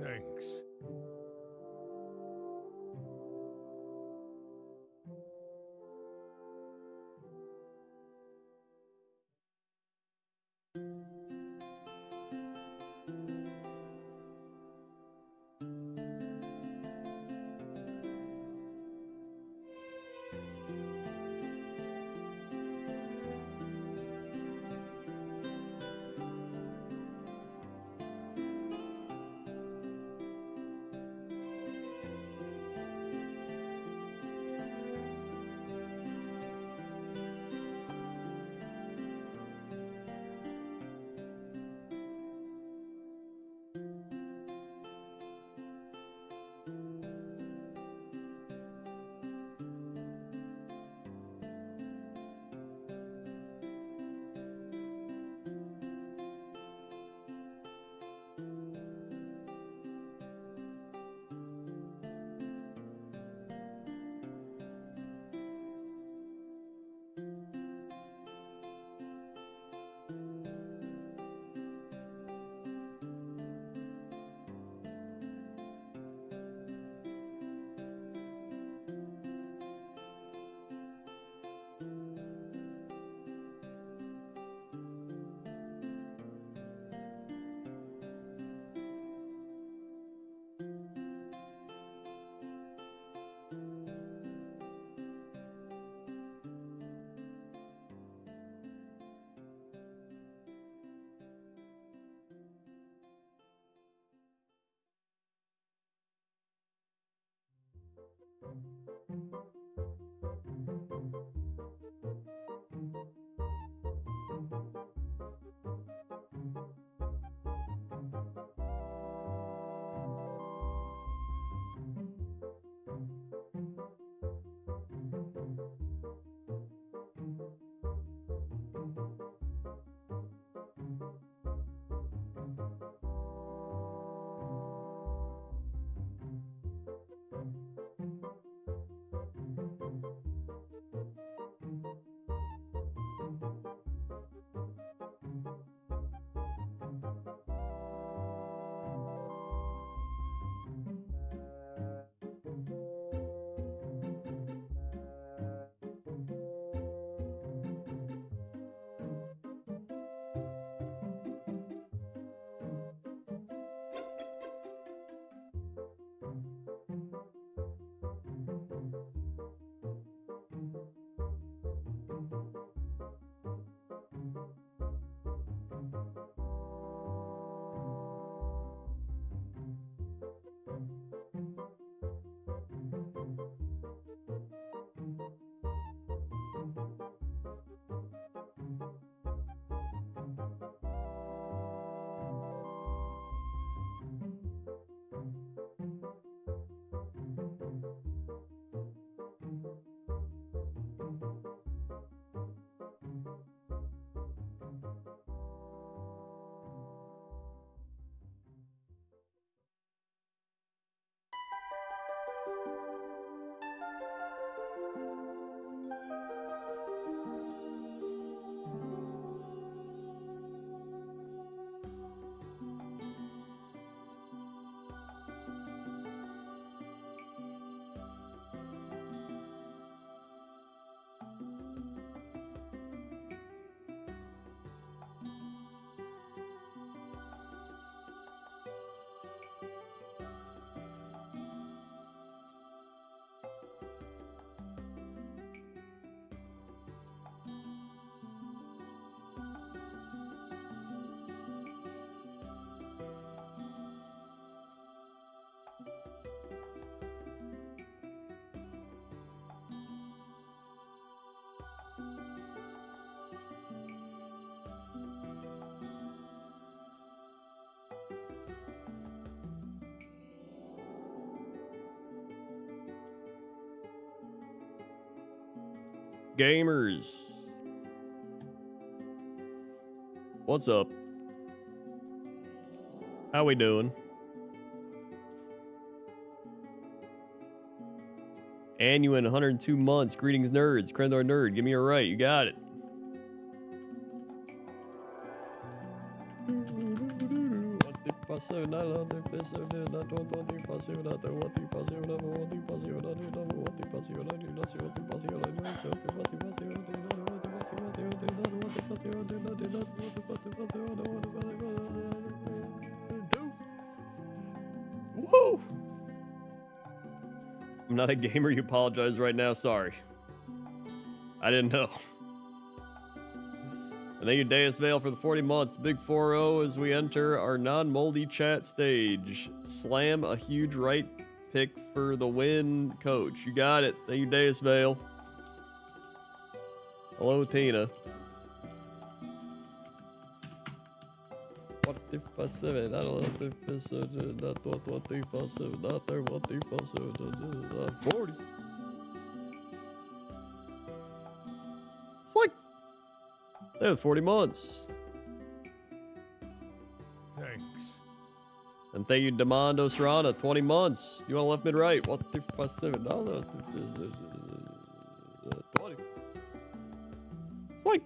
Thanks. Gamers, what's up? How we doing? And you in 102 months. Greetings, nerds. Crendor nerd. Give me a right. You got it. What the fuck? passive, not another passive, not one thing passive, not the one thing passive, not one thing passive, not one thing passive, not one thing passive, not one thing passive, woo! I'm not a gamer, you apologize right now, sorry. I didn't know. And thank you, Deus Vale, for the 40 months. Big 4-0 as we enter our non-moldy chat stage. Slam a huge right pick for the win, coach. You got it. Thank you, Deus Vale. Hello, Tina. What if I said it? I don't know if it's not what they passive, not there what they passive, 40. It's like they have 40 months. Thanks. And thank you, Demando Serrana, 20 months. You want to left mid right? What if I said it? I don't know if it's 20. It's like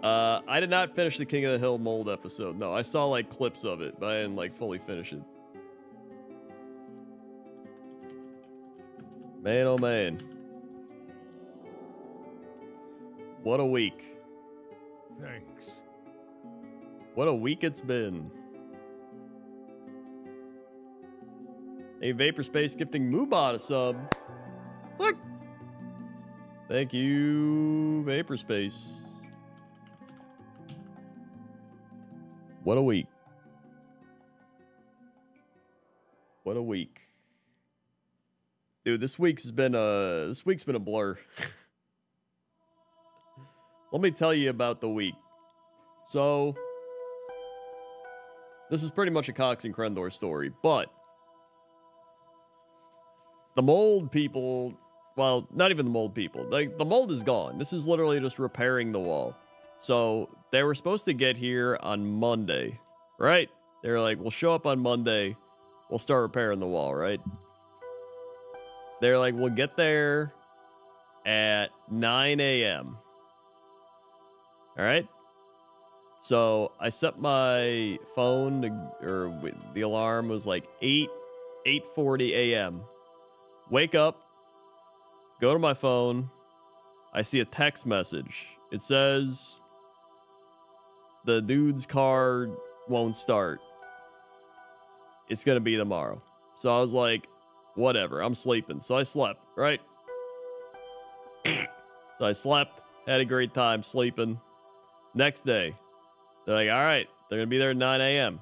I did not finish the King of the Hill mold episode. No, I saw like clips of it, but I didn't like fully finish it. Man, oh man. What a week. Thanks. What a week it's been. A Vaporspace gifting Moobot a sub. Sick. Thank you, Vaporspace. What a week. What a week. Dude, this week's been a blur. Let me tell you about the week. So, this is pretty much a Cox and Crendor story, but the mold people, well, not even the mold people. Like, the mold is gone. This is literally just repairing the wall. So, they were supposed to get here on Monday, right? They were like, we'll show up on Monday. We'll start repairing the wall, right? They're like, we'll get there at 9 a.m. All right? So, I set my phone, or the alarm was like 8:40 a.m. Wake up, go to my phone. I see a text message. It says, the dude's car won't start. It's going to be tomorrow. So I was like, whatever, I'm sleeping. So I slept, right? So I slept, had a great time sleeping. Next day, they're like, all right, they're going to be there at 9 a.m.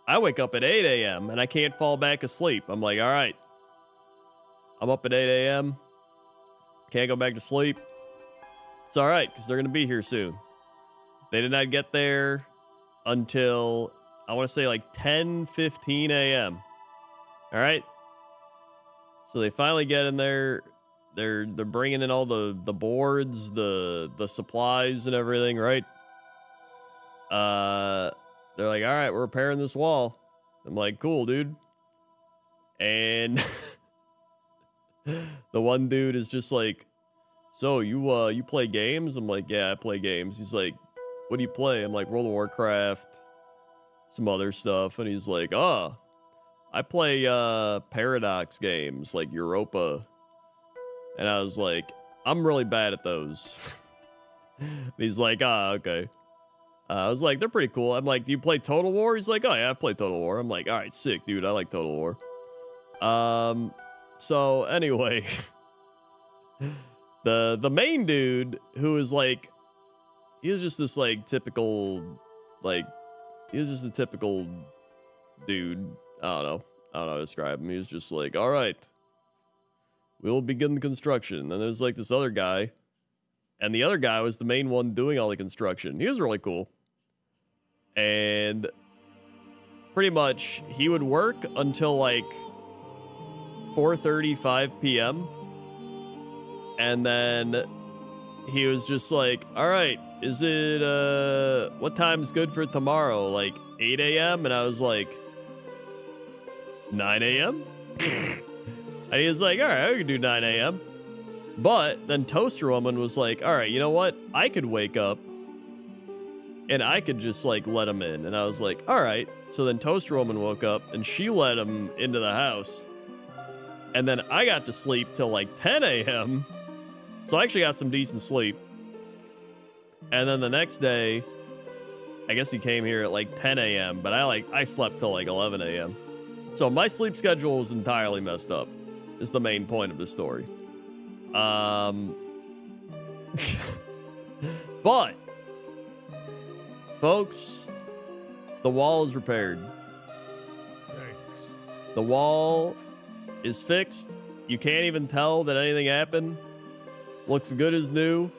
I wake up at 8 a.m. and I can't fall back asleep. I'm like, all right, I'm up at 8 a.m. Can't go back to sleep. It's all right, because they're going to be here soon. They did not get there until, I want to say, like 10:15 a.m. All right? So they finally get in there. They're bringing in all the boards, the supplies and everything, right? They're like, all right, we're repairing this wall. I'm like, cool, dude. And the one dude is just like, so you play games? I'm like, yeah, I play games. He's like, what do you play? I'm like, World of Warcraft, some other stuff. And he's like, oh, I play Paradox games like Europa. And I was like, I'm really bad at those. And he's like, ah, okay. I was like, they're pretty cool. I'm like, do you play Total War? He's like, oh yeah, I play Total War. I'm like, all right, sick, dude. I like Total War. So anyway, the main dude who is like, he was just this like typical, like, he was just a typical dude. I don't know how to describe him. He was just like, all right, we'll begin the construction. And then there's like this other guy, and the other guy was the main one doing all the construction. He was really cool. And pretty much he would work until like 4:35 p.m. And then he was just like, all right, is it, what time's good for tomorrow? Like 8 a.m.? And I was like, 9 a.m.? And he was like, all right, I can do 9 a.m. But then Toaster Woman was like, all right, you know what? I could wake up and I could just like let him in. And I was like, all right. So then Toaster Woman woke up and she let him into the house. And then I got to sleep till like 10 a.m. So I actually got some decent sleep. And then the next day, I guess he came here at like 10 a.m. But I slept till like 11 a.m. So my sleep schedule was entirely messed up, is the main point of the story. But, folks, the wall is repaired. Thanks. The wall is fixed. You can't even tell that anything happened. Looks good as new.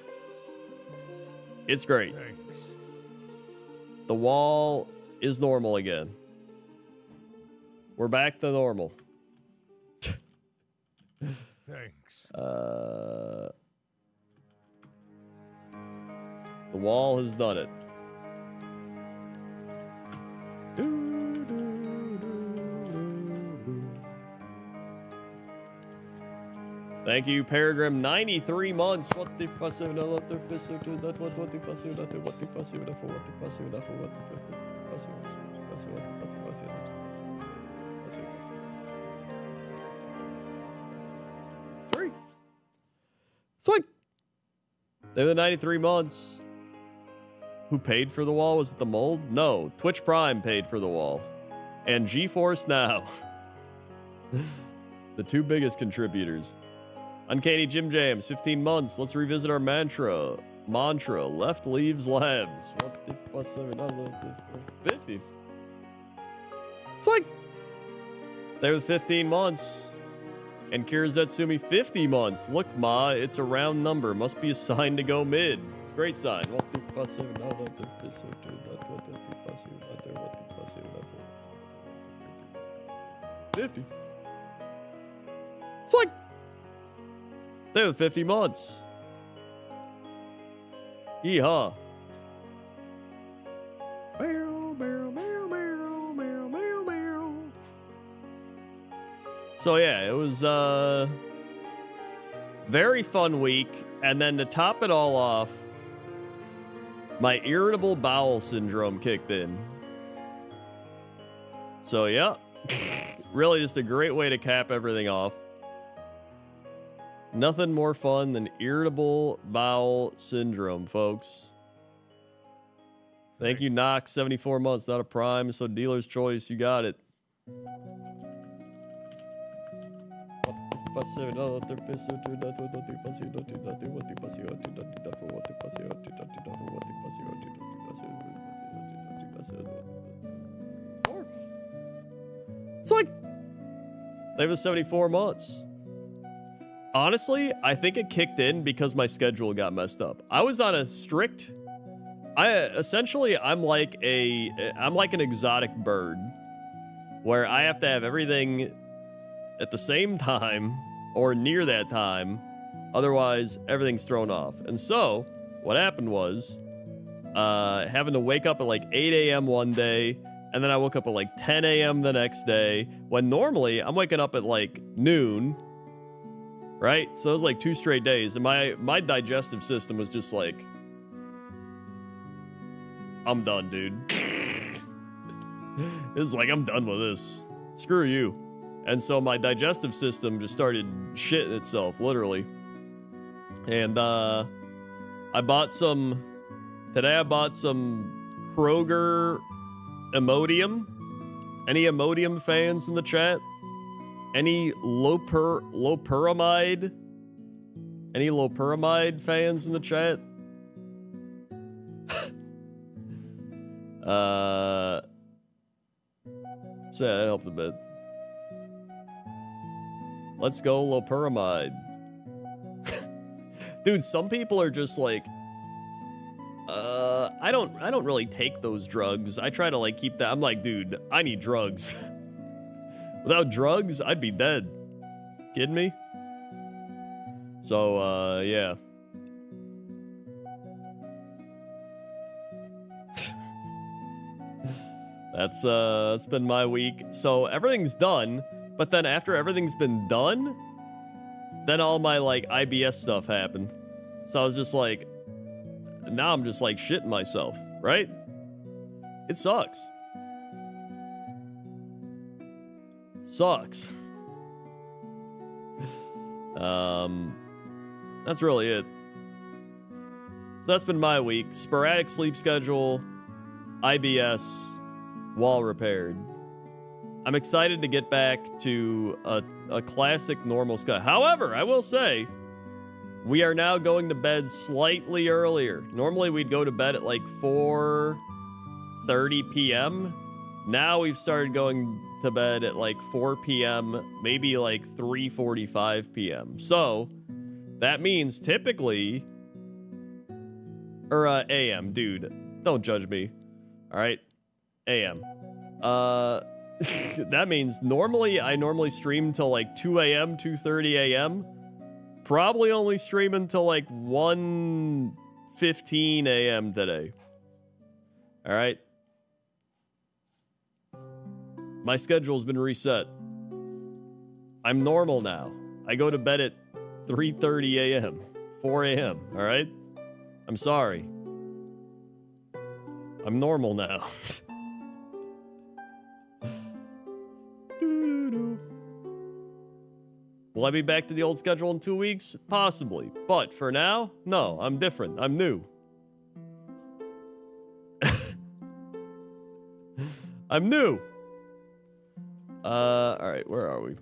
It's great. Thanks. The wall is normal again. We're back to normal. Thanks. The wall has done it. Thank you, Peregrine. 93 months. What the fuss of what the fuss of that? What the fuss of that? What the fuss of that? What the fuss of that? What the fuss of that? Three. Sweet. They were the 93 months. Who paid for the wall? Was it the mold? No. Twitch Prime paid for the wall. And GeForce Now. The two biggest contributors. Uncanny Jim Jams, 15 months. Let's revisit our mantra. Left leaves labs. What the fuss of another 50? Sweet. They were 15 months. And Kirizetsumi, 50 months. Look, Ma, it's a round number. Must be a sign to go mid. It's a great sign. What the fuss of another 50. It's like they were 50 months. Yeehaw. So yeah, it was very fun week, and then to top it all off, my irritable bowel syndrome kicked in. So yeah, really just a great way to cap everything off. Nothing more fun than irritable bowel syndrome, folks. Thank you, Knox. 74 months, not a prime, so dealer's choice. You got it. It's like they have 74 months. Honestly, I think it kicked in because my schedule got messed up. I was on a strict... I'm like an exotic bird where I have to have everything at the same time or near that time. Otherwise, everything's thrown off. And so, what happened was having to wake up at like 8 a.m. one day, and then I woke up at like 10 a.m. the next day, when normally I'm waking up at like noon, right? So it was like 2 straight days, and my digestive system was just like, I'm done, dude. It was like, I'm done with this. Screw you. And so my digestive system just started shitting itself, literally. And today I bought some Kroger Imodium. Any Imodium fans in the chat? Any loperamide? Any loperamide fans in the chat? So yeah, that helped a bit. Let's go loperamide. Dude, some people are just like, I don't really take those drugs. I try to like keep that. I'm like, dude, I need drugs. Without drugs, I'd be dead. Kidding me? So, yeah. That's been my week. So everything's done, but then after everything's been done, then all my like IBS stuff happened. So I was just like, now I'm just like shitting myself, right? It sucks. Sucks. That's really it. So that's been my week. Sporadic sleep schedule, IBS, wall repaired. I'm excited to get back to a classic normal schedule. However, I will say, we are now going to bed slightly earlier. Normally we'd go to bed at like 4:30 p.m. Now we've started going to bed at like 4 p.m., maybe like 3:45 p.m. So that means typically, or a.m., dude, don't judge me. All right, a.m. That means I normally stream till like 2 a.m., 2:30 a.m. Probably only stream until like 1:15 a.m. today. All right. My schedule's been reset. I'm normal now. I go to bed at 3:30 a.m., 4 a.m., all right? I'm sorry. I'm normal now. Will I be back to the old schedule in 2 weeks? Possibly. But for now, no, I'm different. I'm new. I'm new. All right, where are we?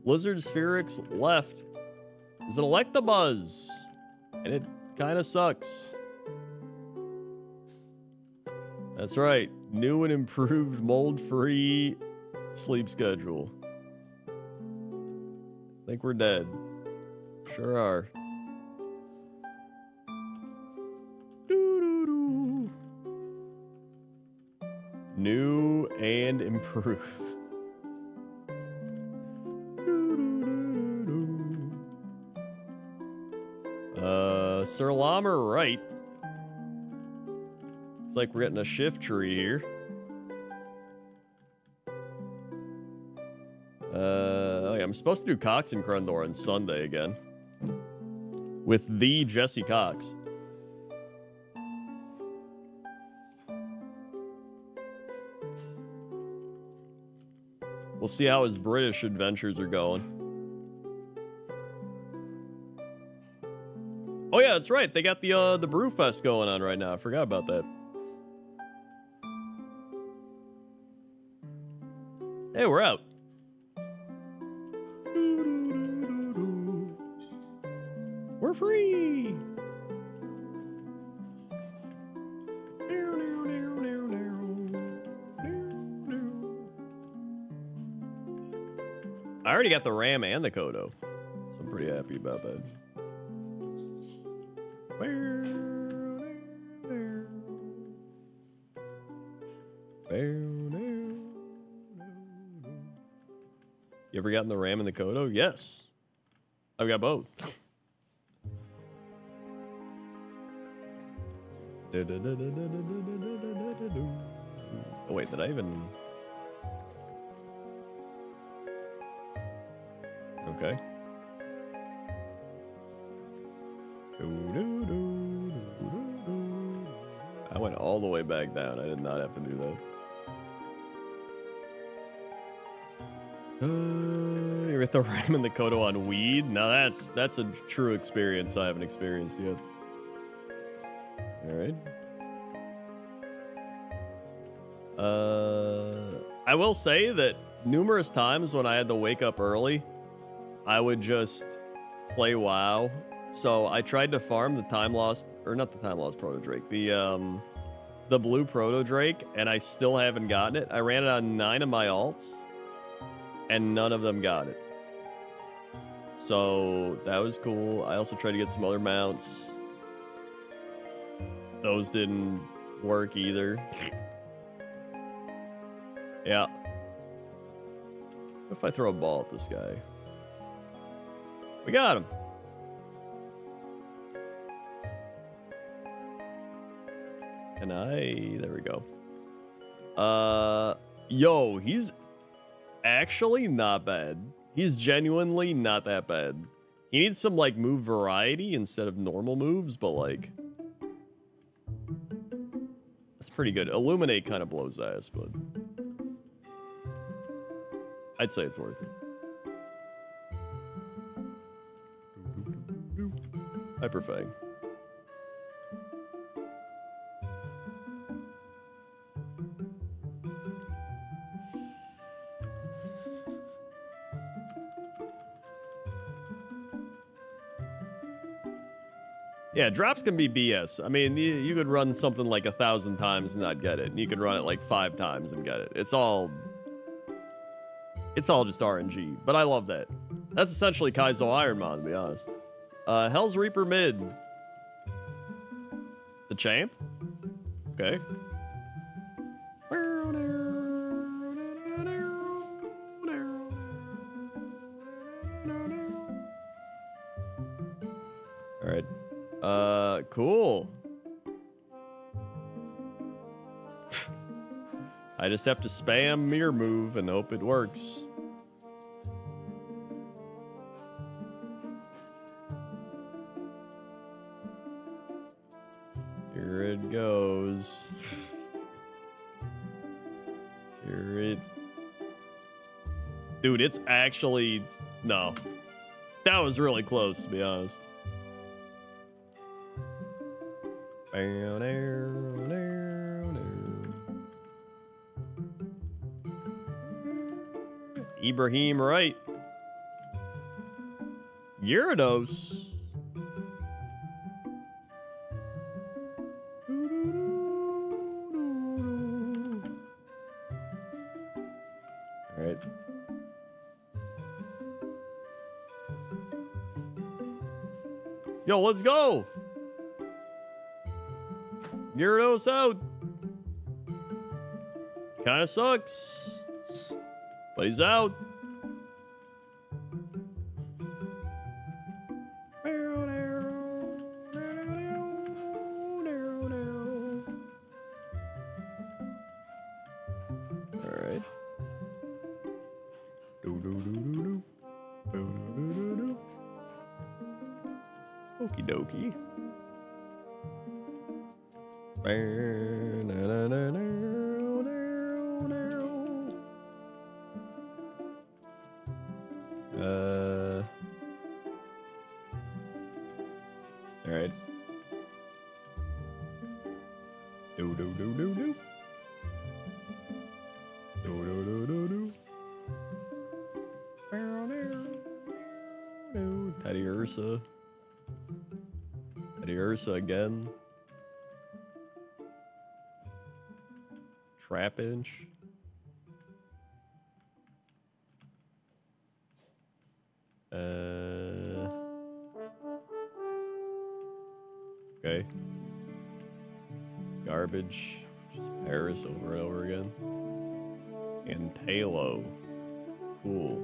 Blizzard Spherix left. Is an Electabuzz. And it kind of sucks. That's right. New and improved mold-free sleep schedule. I think we're dead. Sure are. New and improved. Sir Llama, right. It's like we're getting a shift tree here. Oh yeah, I'm supposed to do Cox and Crendor on Sunday again. With the Jesse Cox. We'll see how his British adventures are going. Oh yeah, that's right. They got the Brewfest going on right now. I forgot about that. Hey, we're out. We're free. I already got the Ram and the Kodo, so I'm pretty happy about that. You ever gotten the Ram and the Kodo? Yes. I've got both. Oh wait, did I even... Okay. I went all the way back down. I did not have to do that. You're at the Ram and the Kodo on weed? Now that's a true experience I haven't experienced yet. Alright. I will say that numerous times when I had to wake up early, I would just play WoW. So I tried to farm the time lost, or not the time lost Proto Drake, the blue Proto Drake, and I still haven't gotten it. I ran it on 9 of my alts, and none of them got it. So that was cool. I also tried to get some other mounts. Those didn't work either. Yeah. What if I throw a ball at this guy? We got him. Can I? There we go. Yo, he's actually not bad. He's genuinely not that bad. He needs some, like, move variety instead of normal moves, but, like... That's pretty good. Illuminate kind of blows ass, but... I'd say it's worth it. Hyper Fang. Yeah, drops can be BS. I mean, you could run something like 1,000 times and not get it. And you could run it like 5 times and get it. It's all just RNG. But I love that. That's essentially Kaizo Ironmon, to be honest. Hell's Reaper mid. The champ? Okay. Alright. Cool. I just have to spam mirror move and hope it works. Here it goes. Here it... Dude, it's actually... No. That was really close, to be honest. Ibrahim right. Gyarados. All right. Yo, let's go. Gyarados out. Kind of sucks, but he's out. All right. Okie dokie. All right. Do. Teddy Ursa. Teddy Ursa again. Trapinch. Okay. Garbage. Just Paris over and over again. And Talo. Cool.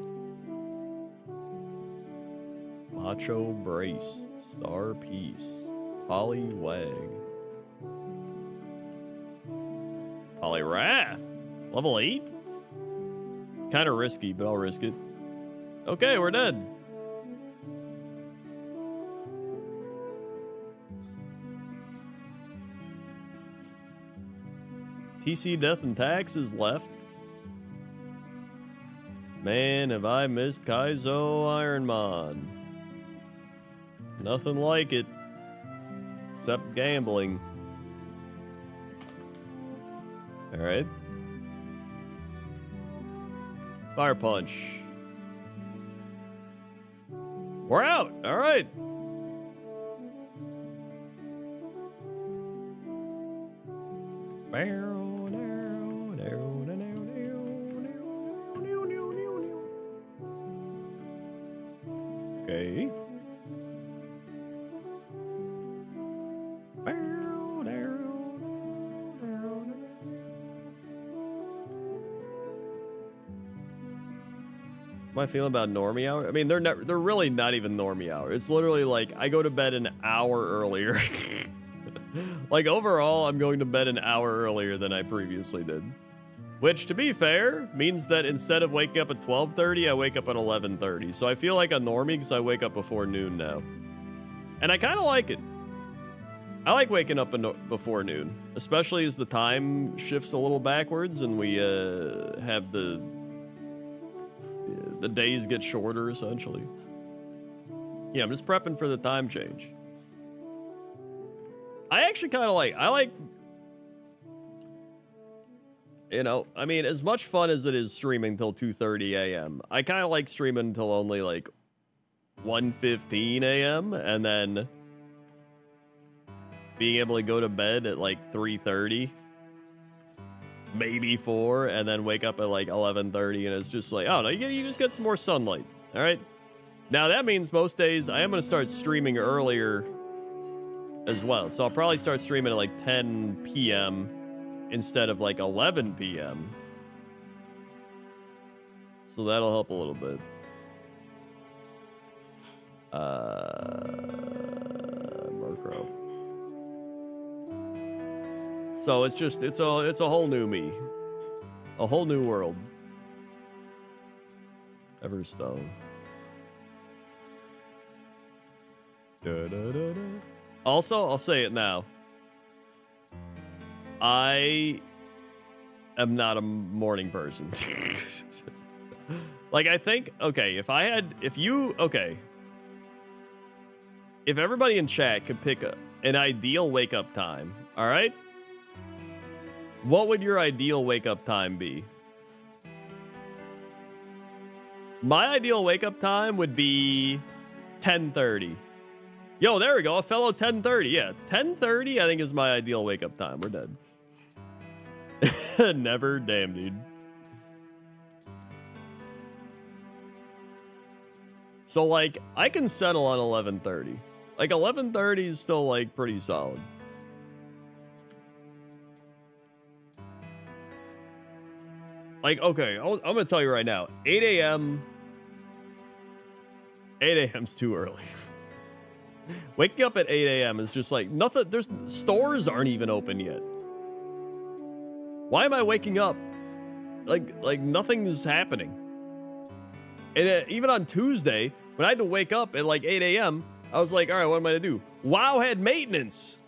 Macho Brace. Star Piece. Poliwag. Poliwrath. Level 8? Kind of risky, but I'll risk it. Okay, we're dead. TC Death and Taxes left. Man, have I missed Kaizo Ironmon. Nothing like it. Except gambling. Alright. Fire Punch. We're out! Alright. Okay. How am I feeling about normie hour? I mean, they're really not even normie hour. It's literally like I go to bed an hour earlier. Like overall, I'm going to bed an hour earlier than I previously did. Which, to be fair, means that instead of waking up at 12:30, I wake up at 11:30. So I feel like a normie because I wake up before noon now. And I kind of like it. I like waking up before noon, especially as the time shifts a little backwards and we have the days get shorter, essentially. Yeah, I'm just prepping for the time change. I actually kind of like, you know, I mean, as much fun as it is streaming till 2:30 a.m., I kind of like streaming until only like 1:15 a.m. and then being able to go to bed at like 3:30, maybe 4, and then wake up at like 11:30, and it's just like, oh no, you just get some more sunlight. All right. Now that means most days I am going to start streaming earlier as well. So I'll probably start streaming at like 10 p.m. instead of like 11 p.m. So that'll help a little bit. Murkrow. So it's just, it's a whole new me. A whole new world. Everstone. Da, da, da, da. Also, I'll say it now. I am not a morning person. Like, I think, okay, if everybody in chat could pick an ideal wake-up time, all right? What would your ideal wake-up time be? My ideal wake-up time would be 10:30. Yo, there we go. A fellow 10:30. Yeah, 10:30 I think is my ideal wake-up time. We're dead. Never. Damn, dude. So, like, I can settle on 11:30. Like, 11:30 is still, like, pretty solid. Like, okay, I'm going to tell you right now. 8 a.m. 8 a.m.'s too early. Waking up at 8 a.m. is just like nothing. There's stores aren't even open yet. Why am I waking up? Like nothing is happening. And even on Tuesday, when I had to wake up at like 8 a.m., I was like, all right, what am I gonna do? WoW had maintenance.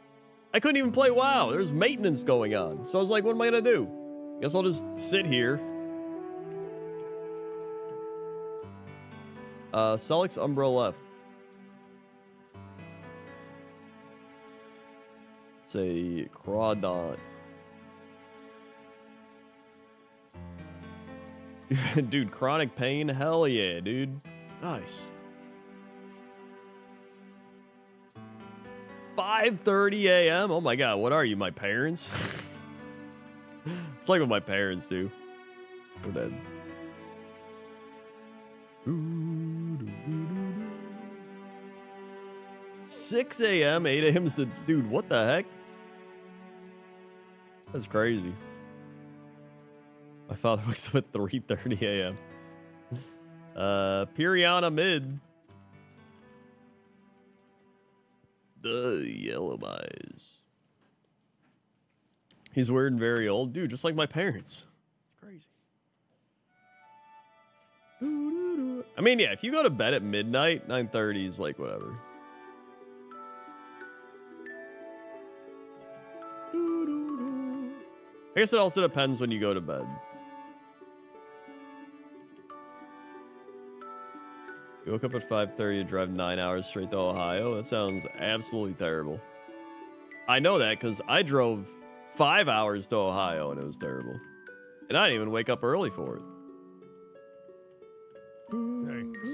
I couldn't even play WoW. There's maintenance going on. So I was like, what am I gonna do? Guess I'll just sit here. Celix Umbra left. It's a Crawdon. Dude, chronic pain? Hell yeah, dude. Nice. 5:30 a.m.? Oh my god, what are you, my parents? It's like what my parents do. We're dead. 6 a.m., 8 a.m. is the... Dude, what the heck? That's crazy. My father wakes up at 3:30 a.m. Piriana mid. The yellow eyes. He's weird and very old. Dude, just like my parents. It's crazy. I mean, yeah, if you go to bed at midnight, 9:30 is like whatever. I guess it also depends when you go to bed. You woke up at 5:30 to drive 9 hours straight to Ohio? That sounds absolutely terrible. I know that because I drove 5 hours to Ohio and it was terrible. And I didn't even wake up early for it. Thanks.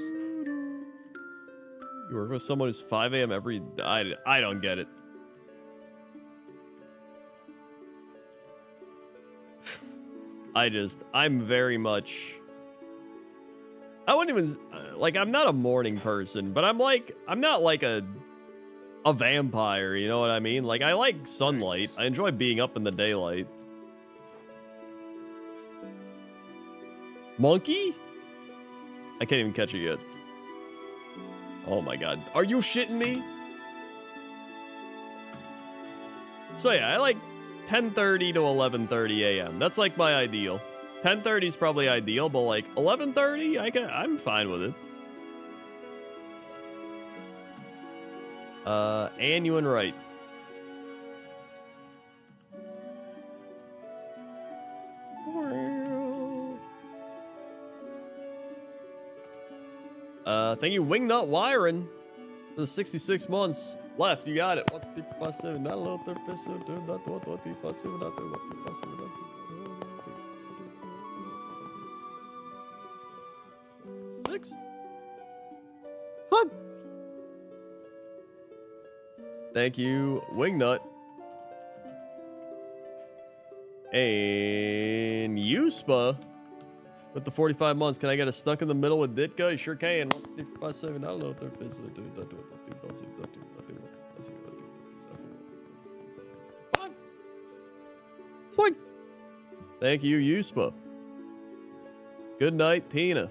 You work with someone who's 5 a.m. every... I don't get it. I'm very much... I wouldn't even... like, I'm not a morning person, but I'm not like a vampire, you know what I mean? Like, I like sunlight. I enjoy being up in the daylight. Monkey? I can't even catch it yet. Oh my god. Are you shitting me? So yeah, 10:30 to 11:30 a.m. That's like my ideal. 10:30 is probably ideal, but like 11:30, I'm fine with it. And you and right. Thank you, Wingnut Wiring, for the 66 months. Left, you got it. What the passive, not a little passive, not what the passive, not what the passive, not the 6. Fun. Thank you, Wingnut. And Yuspa with the 45 months. Can I get a stuck in the middle with Ditka? You sure can. 157. I don't know if they're fine. Swing. Thank you, Yuspa. Good night, Tina.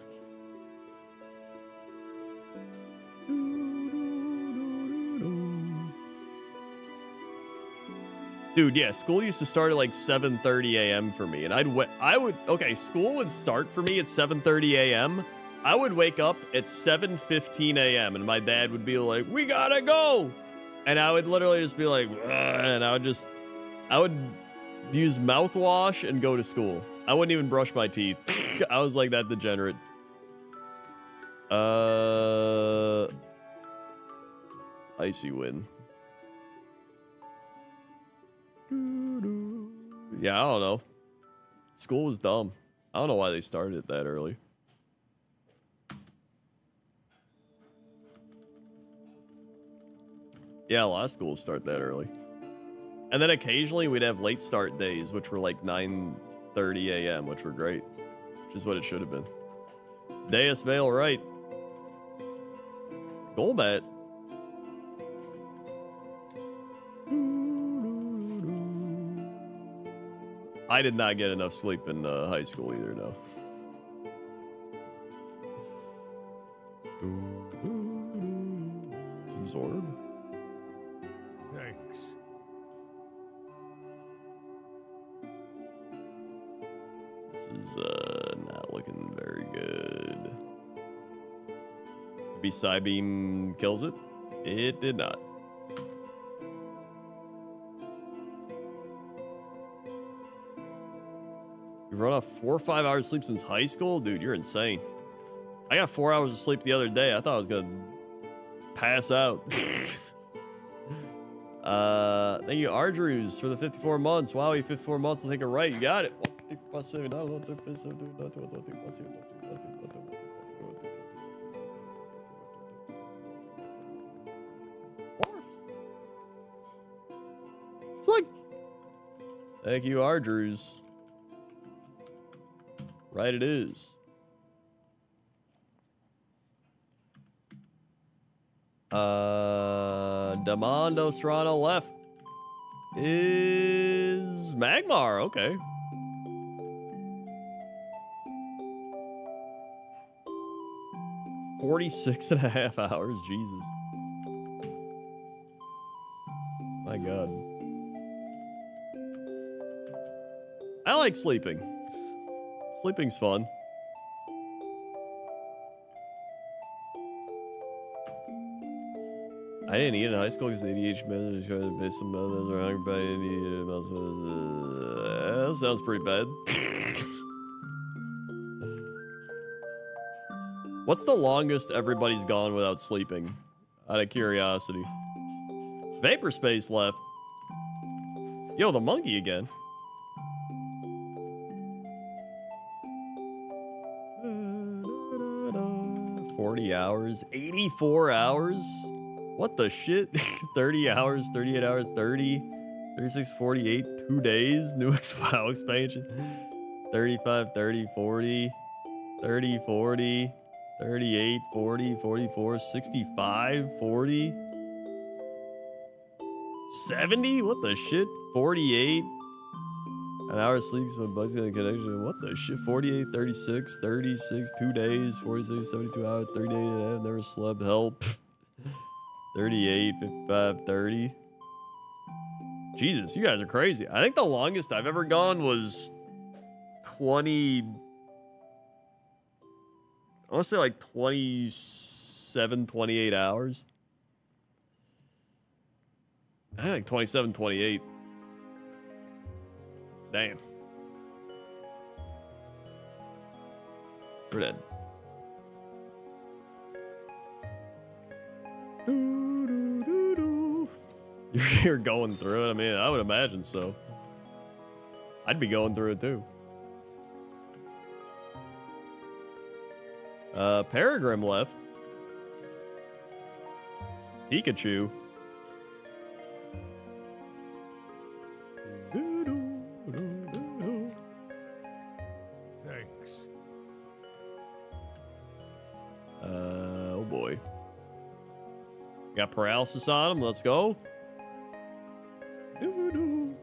Dude, yeah, school used to start at like 7:30 a.m. for me, and okay, school would start for me at 7:30 a.m. I would wake up at 7:15 a.m. and my dad would be like, "We gotta go," and I would literally just be like, ugh, and I would use mouthwash and go to school. I wouldn't even brush my teeth. I was like that degenerate. Icy win. Yeah, I don't know. School was dumb. I don't know why they started it that early. Yeah, a lot of schools start that early. And then occasionally we'd have late start days, which were like 9:30 a.m., which were great. Which is what it should have been. Deus Vale, right. Golbat. I did not get enough sleep in high school either, no. Absorb. Thanks. This is not looking very good. Maybe Psybeam kills it? It did not. You've run off 4 or 5 hours of sleep since high school? Dude, you're insane. I got 4 hours of sleep the other day. I thought I was gonna pass out. Thank you, Ardrews, for the 54 months. Wow, you 54 months to take a right. You got it. Thank you, Ardrews. Right, it is. Demondo Serrano left is Magmar. Okay. $46.5 hours. Jesus. My God. I like sleeping. Sleeping's fun. I didn't eat in high school because the ADHD method is trying to base some methods or everybody didn't eat that sounds pretty bad. What's the longest everybody's gone without sleeping? Out of curiosity. Vapor Space left. Yo, the monkey again. 40 hours, 84 hours. What the shit? 30 hours, 38 hours, 30, 36, 48, 2 days. New WoW expansion. 35, 30, 40, 30, 40, 38, 40, 44, 65, 40, 70? What the shit? 48. An hour of sleep, my bugs got a connection. What the shit? 48, 36, 36, 2 days, 46, 72 hours, 3 days, I've never slept. Help. 38, 55, 30. Jesus, you guys are crazy. I think the longest I've ever gone was 20... I want to say like 27, 28 hours. I think 27, 28. Damn. We're dead. You're going through it? I mean, I would imagine so. I'd be going through it too. Peregrine left. Pikachu. Thanks. Oh boy. Got paralysis on him. Let's go. Doo-doo.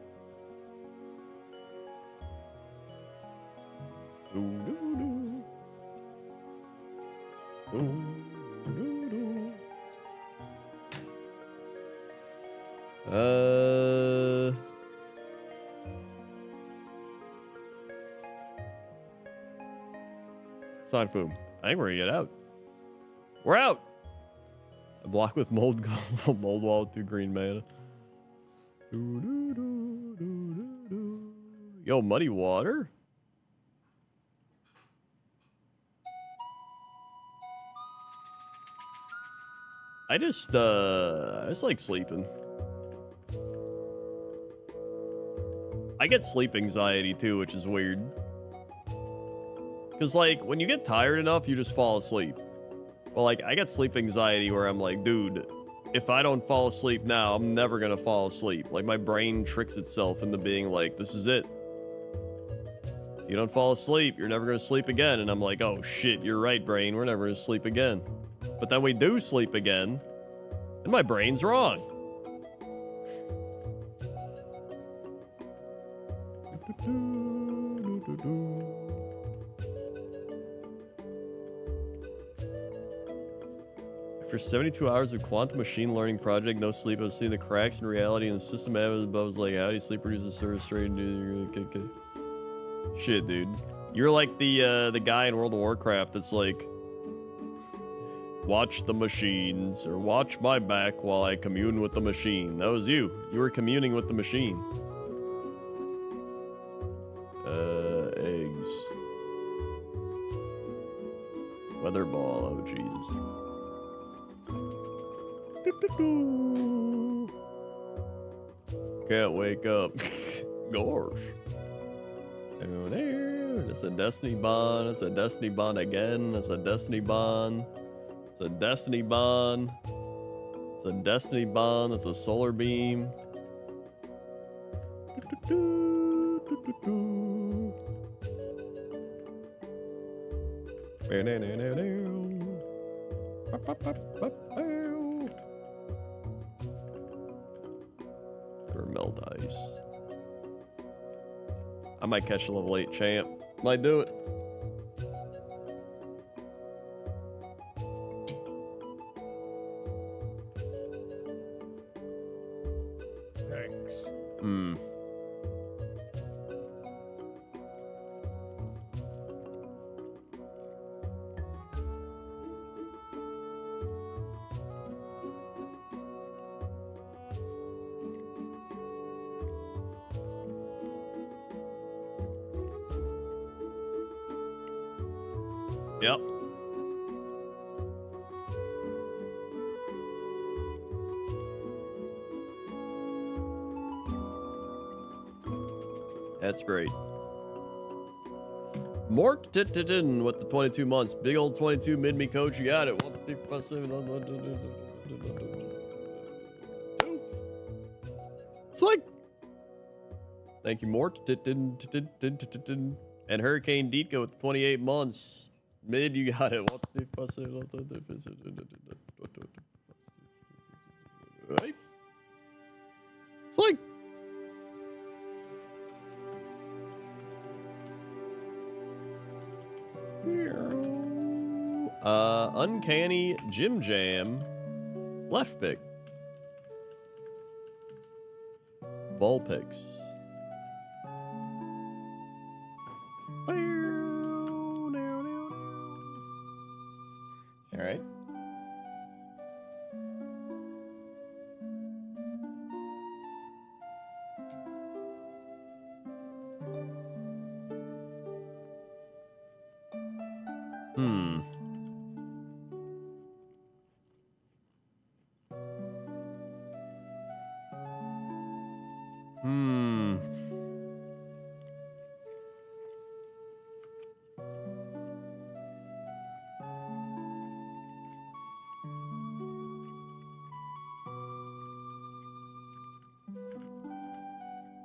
Doo-doo-doo. Doo-doo-doo. Sonic Boom. I think we're gonna get out. We're out. A block with mold mold wall with 2 green mana. Yo, muddy water? I just like sleeping. I get sleep anxiety too, which is weird. Cause like when you get tired enough, you just fall asleep. But like I get sleep anxiety where I'm like, dude, if I don't fall asleep now, I'm never gonna fall asleep. Like my brain tricks itself into being like, this is it. You don't fall asleep, you're never gonna sleep again. And I'm like, oh shit, you're right, brain, we're never gonna sleep again. But then we do sleep again, and my brain's wrong. After 72 hours of quantum machine learning project, no sleep, I was seeing the cracks in reality and the system I was like, how do you sleep produce a service straight and do shit, dude. You're like the guy in World of Warcraft that's like, watch the machines or watch my back while I commune with the machine. That was you. You were communing with the machine. Eggs. Weather ball, oh Jesus. Can't wake up. Gosh. It's a Destiny Bond. It's a Destiny Bond again. It's a Destiny Bond. It's a Destiny Bond. It's a Destiny Bond. It's a solar beam. Or melt ice. I might catch a level 8 champ. Might do it. Thanks. Yep. That's great. Mort with the 22 months. Big old 22 mid me coach. You got it. Swing. Thank you, Mort. And Hurricane Dietko with 28 months. Mid, you got it. What the fuck? Right? Swing. Uncanny Jim Jam. Left pick. Ball picks. All right. Hmm.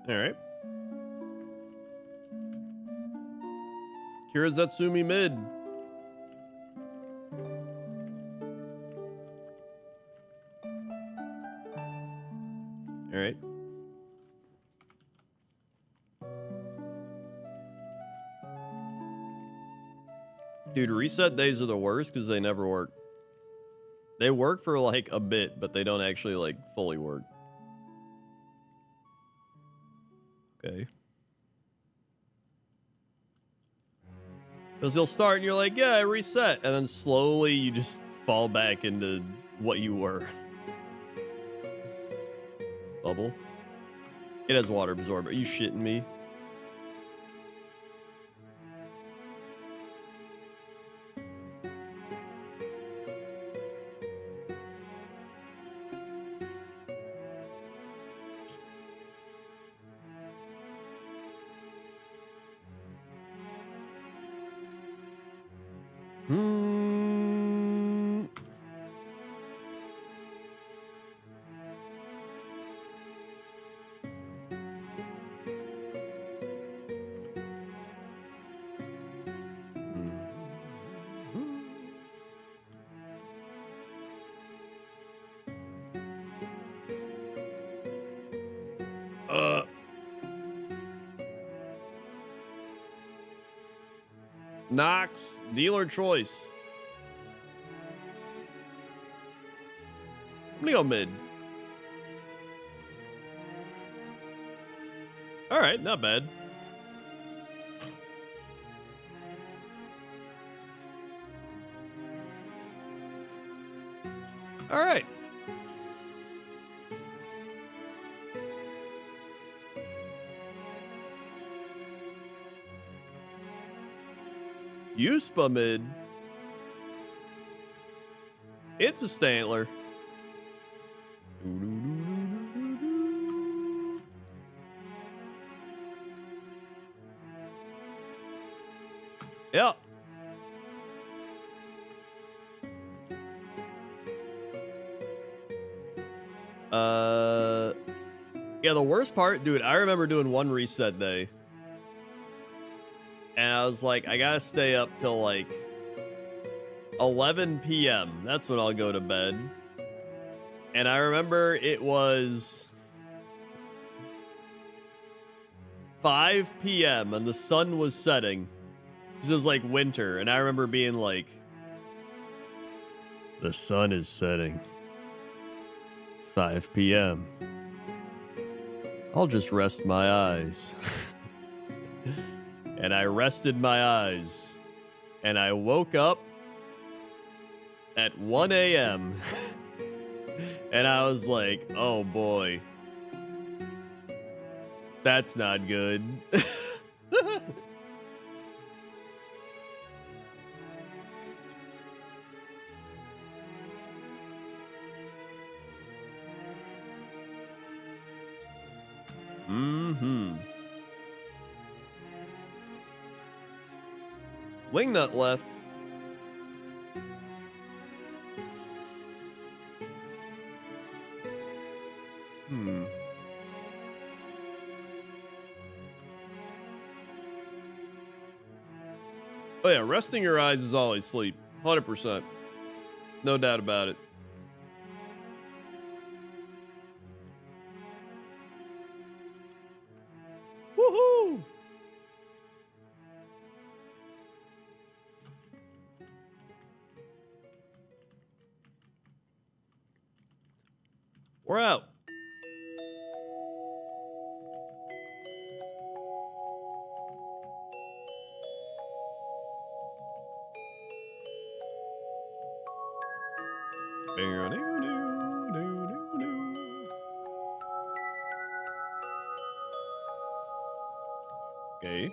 All right. Kirazatsumi mid. All right. Dude, reset days are the worst because they never work. They work for like a bit, but they don't actually like fully work. Okay. Because they'll start and you're like, yeah, I reset. And then slowly you just fall back into what you were. Bubble. It has water absorber. Are you shitting me? Knox, dealer choice. I'm gonna go mid. All right, not bad. All right. Yuspa mid. It's a Stantler. Yep. Yeah, the worst part, dude, I remember doing one reset day. And I was like, I gotta stay up till like 11 p.m. That's when I'll go to bed. And I remember it was 5 p.m. and the sun was setting. Because it was like winter. And I remember being like, the sun is setting. It's 5 p.m. I'll just rest my eyes. And I rested my eyes. And I woke up at 1 a.m. And I was like, oh boy. That's not good. Wingnut left. Oh yeah, resting your eyes is always sleep. 100%. No doubt about it. Woohoo! We're out. Okay.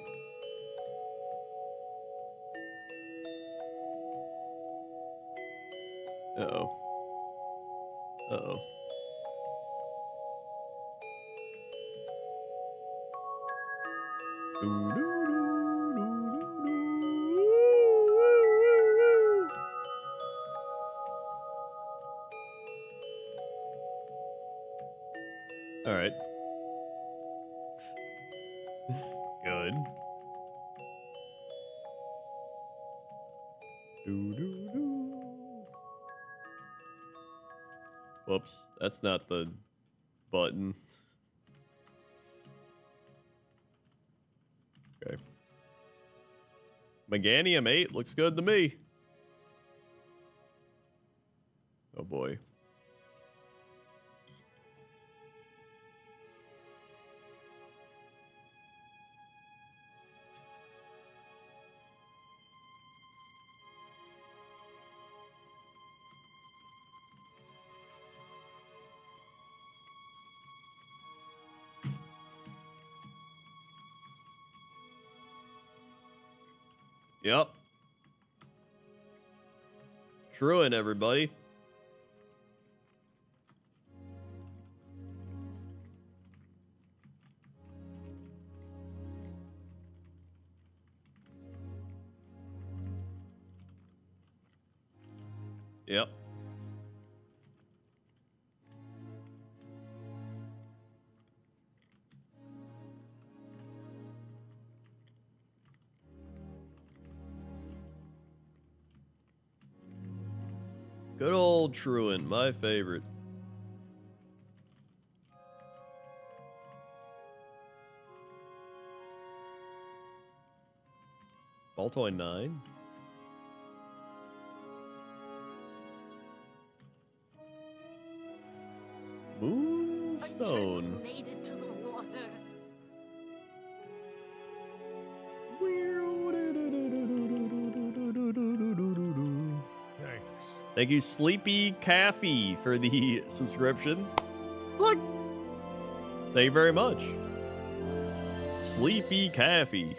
Uh-oh. Uh-oh. All right. Good. Whoops, that's not the button. Okay. Meganium 8 looks good to me. Oh boy. Yep. Truant, everybody. Yep. Good old Truant, my favorite. Baltoy 9. Moonstone. Made it to the water. Thanks. Thank you, Sleepy Caffey, for the subscription. Look. Thank you very much. Sleepy Caffey.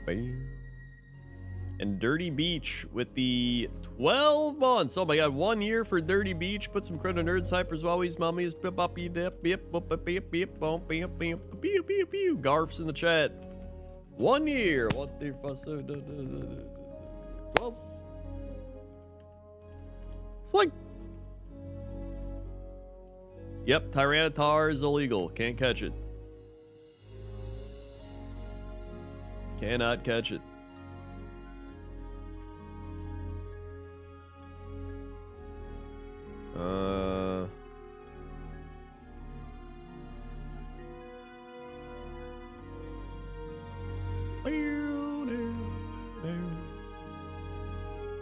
Bam. And Dirty Beach with the 12 months. Oh my god, 1 year for Dirty Beach. Put some Crendor Nerds hypers while he's mommies. Garfs in the chat. 1 year. What the fuck? 12. Swing. Yep, Tyranitar is illegal. Can't catch it. Cannot catch it.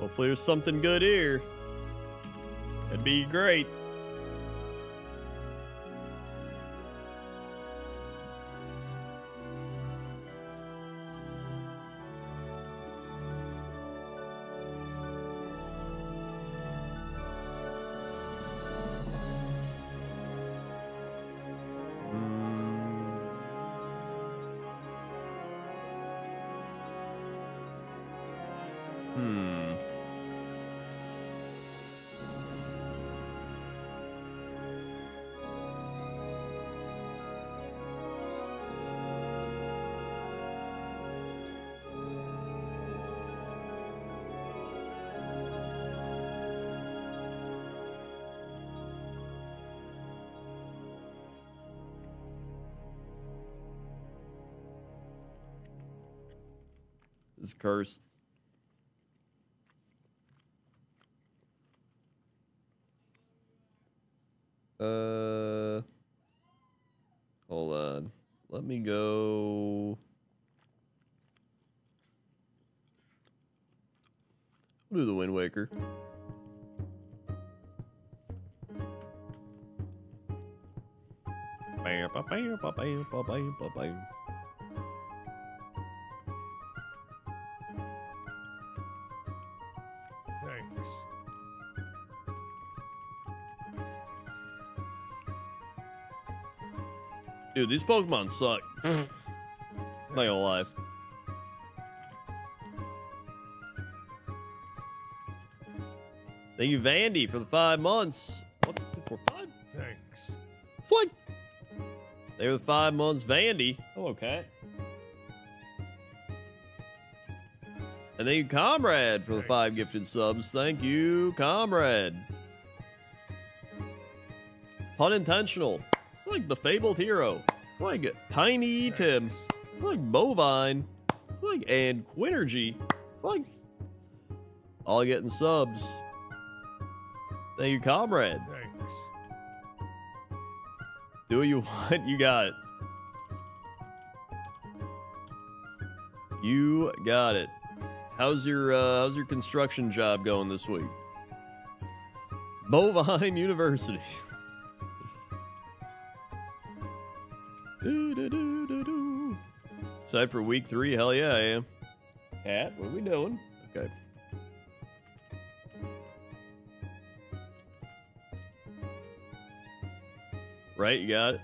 Hopefully there's something good here. That'd be great. This is cursed. Hold on. Let me go. We'll do the Wind Waker. Bam, ba, bam, ba, bam, ba, bam, ba, bam. Dude, these Pokemon suck. Not gonna lie. Thank you, Vandy, for the 5 months. What? For 5? Thanks. What? They were the 5 months, Vandy. Hello, cat. And thank you, Comrade, for the 5 gifted subs. Thank you, Comrade. Unintentional. It's like the Fabled Hero. It's like Tiny Tim. It's like Bovine. It's like and Quinergy. It's like all getting subs. Thank you, Comrade. Thanks. Do what you want. You got it. You got it. How's your construction job going this week? Bovine University. Excited for week 3? Hell yeah, I am. Cat, what are we doing? Okay. Right, you got it.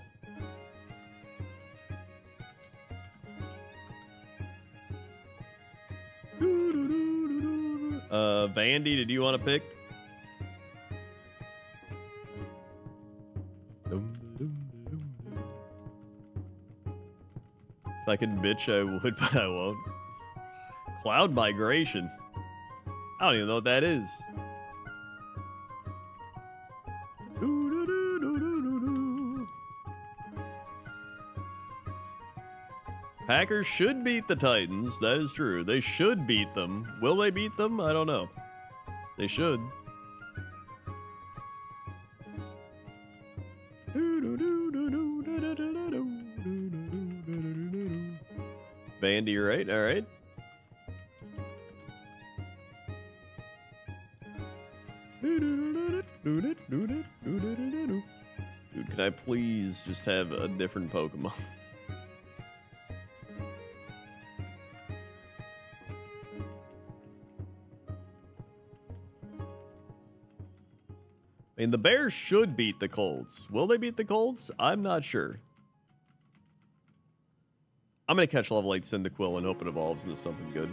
Vandy, did you want to pick? If I could bitch, I would, but I won't. Cloud migration. I don't even know what that is. Packers should beat the Titans. That is true. They should beat them. Will they beat them? I don't know. They should. Vandy, right? All right. Dude, can I please just have a different Pokemon? I mean, the Bears should beat the Colts. Will they beat the Colts? I'm not sure. I'm going to catch level 8 Cyndaquil and hope it evolves into something good.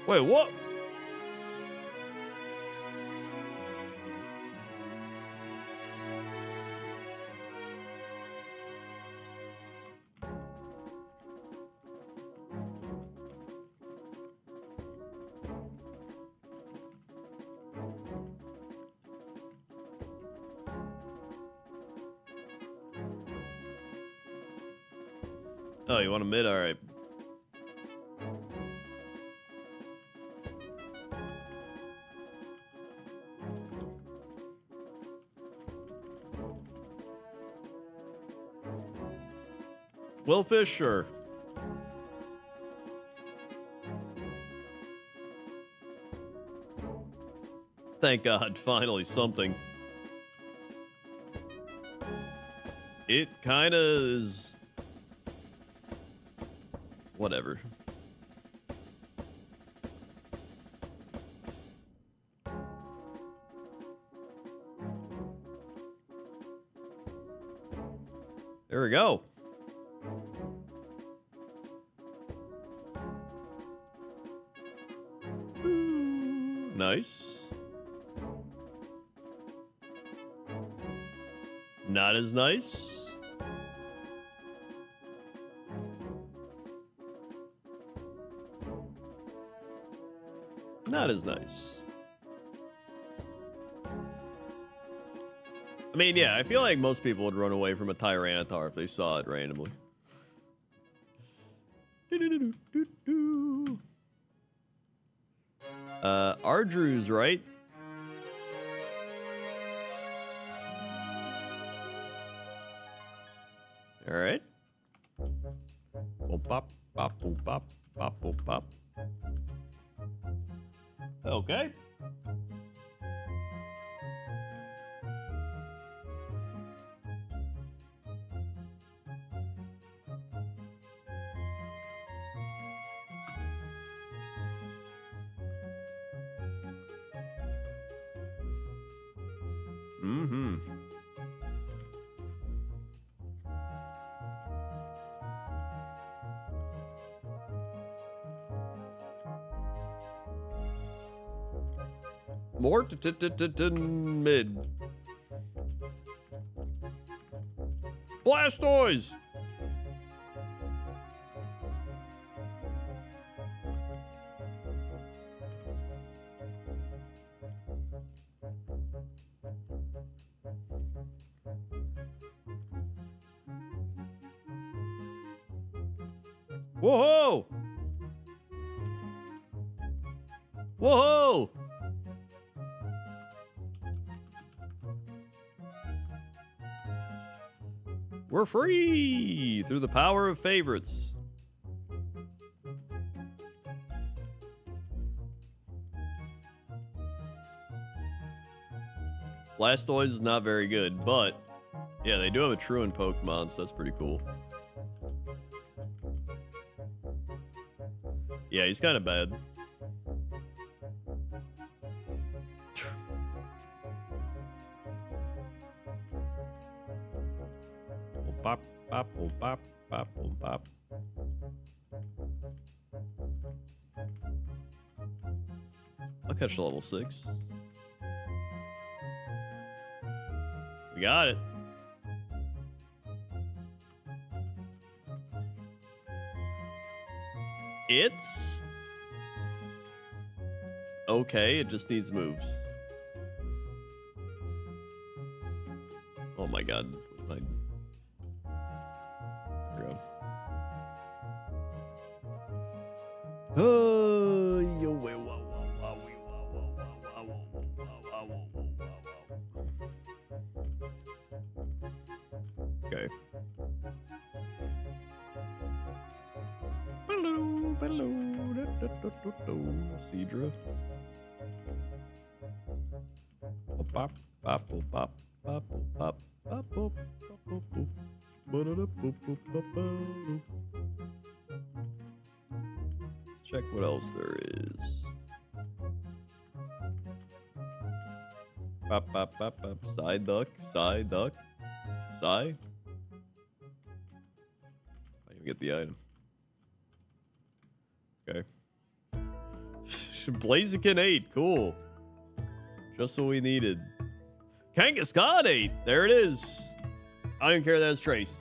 Wait, what? Oh, you want a mid? All right. Willfish, sure. Thank God, finally something. It kinda is... whatever. There we go. Nice. Not as nice. Not as nice. I mean, yeah, I feel like most people would run away from a Tyranitar if they saw it randomly. Ardrew's right. All right. Oh, pop, pop, oh, pop, pop, oh, pop. Okay. Mm-hmm. More mid. Blastoise! Whoa! Whoa! We're free through the power of favorites. Blastoise is not very good, but yeah, they do have a Truant Pokemon, so that's pretty cool. Yeah, he's kind of bad. Bop, bop, bop, bop, bop. I'll catch the level 6. We got it. It's okay, it just needs moves. Oh my god. There we go. Oh, yo, wait, wow, wow, wow, wow, wow, wow, wow, wow, wow, wow. Okay. Seadra. Bop, bop, bop, bop, bop, bop, bop, let's check what else there is. Bop, bop, bop, bop. Side duck, side duck, side. I didn't even get the item. Okay. Blaziken 8, cool. Just what we needed. Kangaskhan 8, there it is. I don't even care that it's Trace.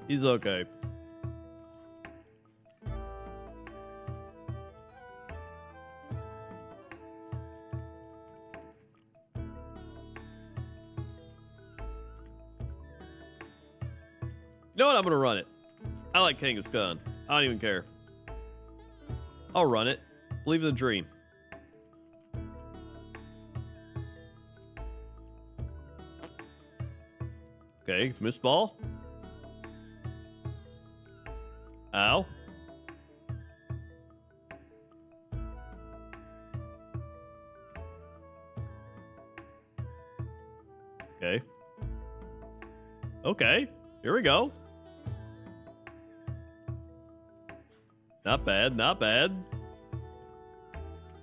He's okay. You know what? I'm gonna run it. I like Kangaskhan. I don't even care. I'll run it. Believe in the dream. Okay, miss ball. Ow. Okay. Okay, here we go. Not bad, not bad.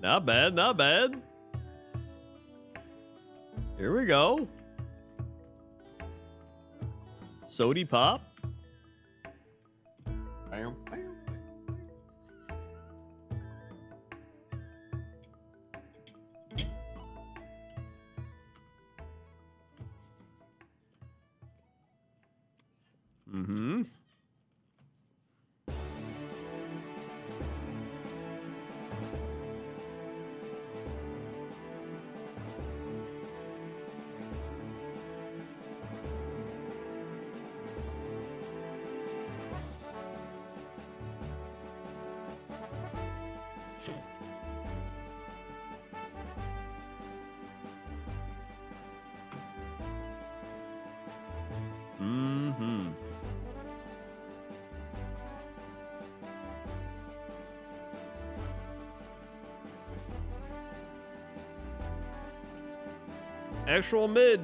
Not bad, not bad. Here we go. Sody Pop. Bam, bam. Mm-hmm. Mm-hmm. Actual mid.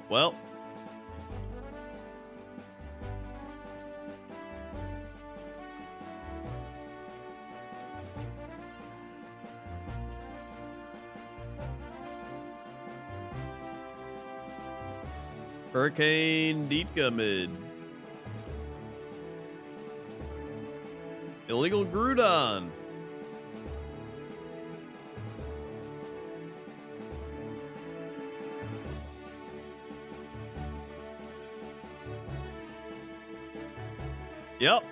Well. Hurricane Ditka mid. Illegal Groudon. Yep.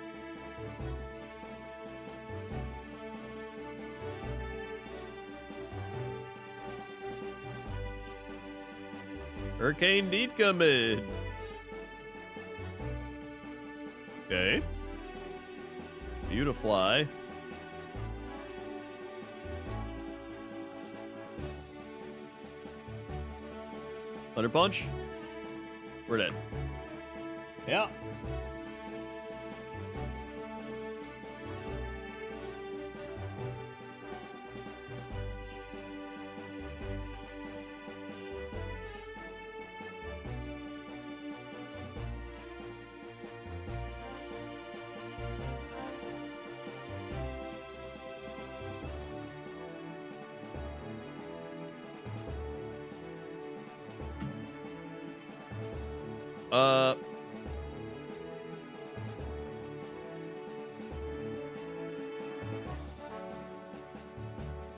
Hurricane Ditka mid. Okay. Beautifly. Thunder Punch. We're dead. Yeah.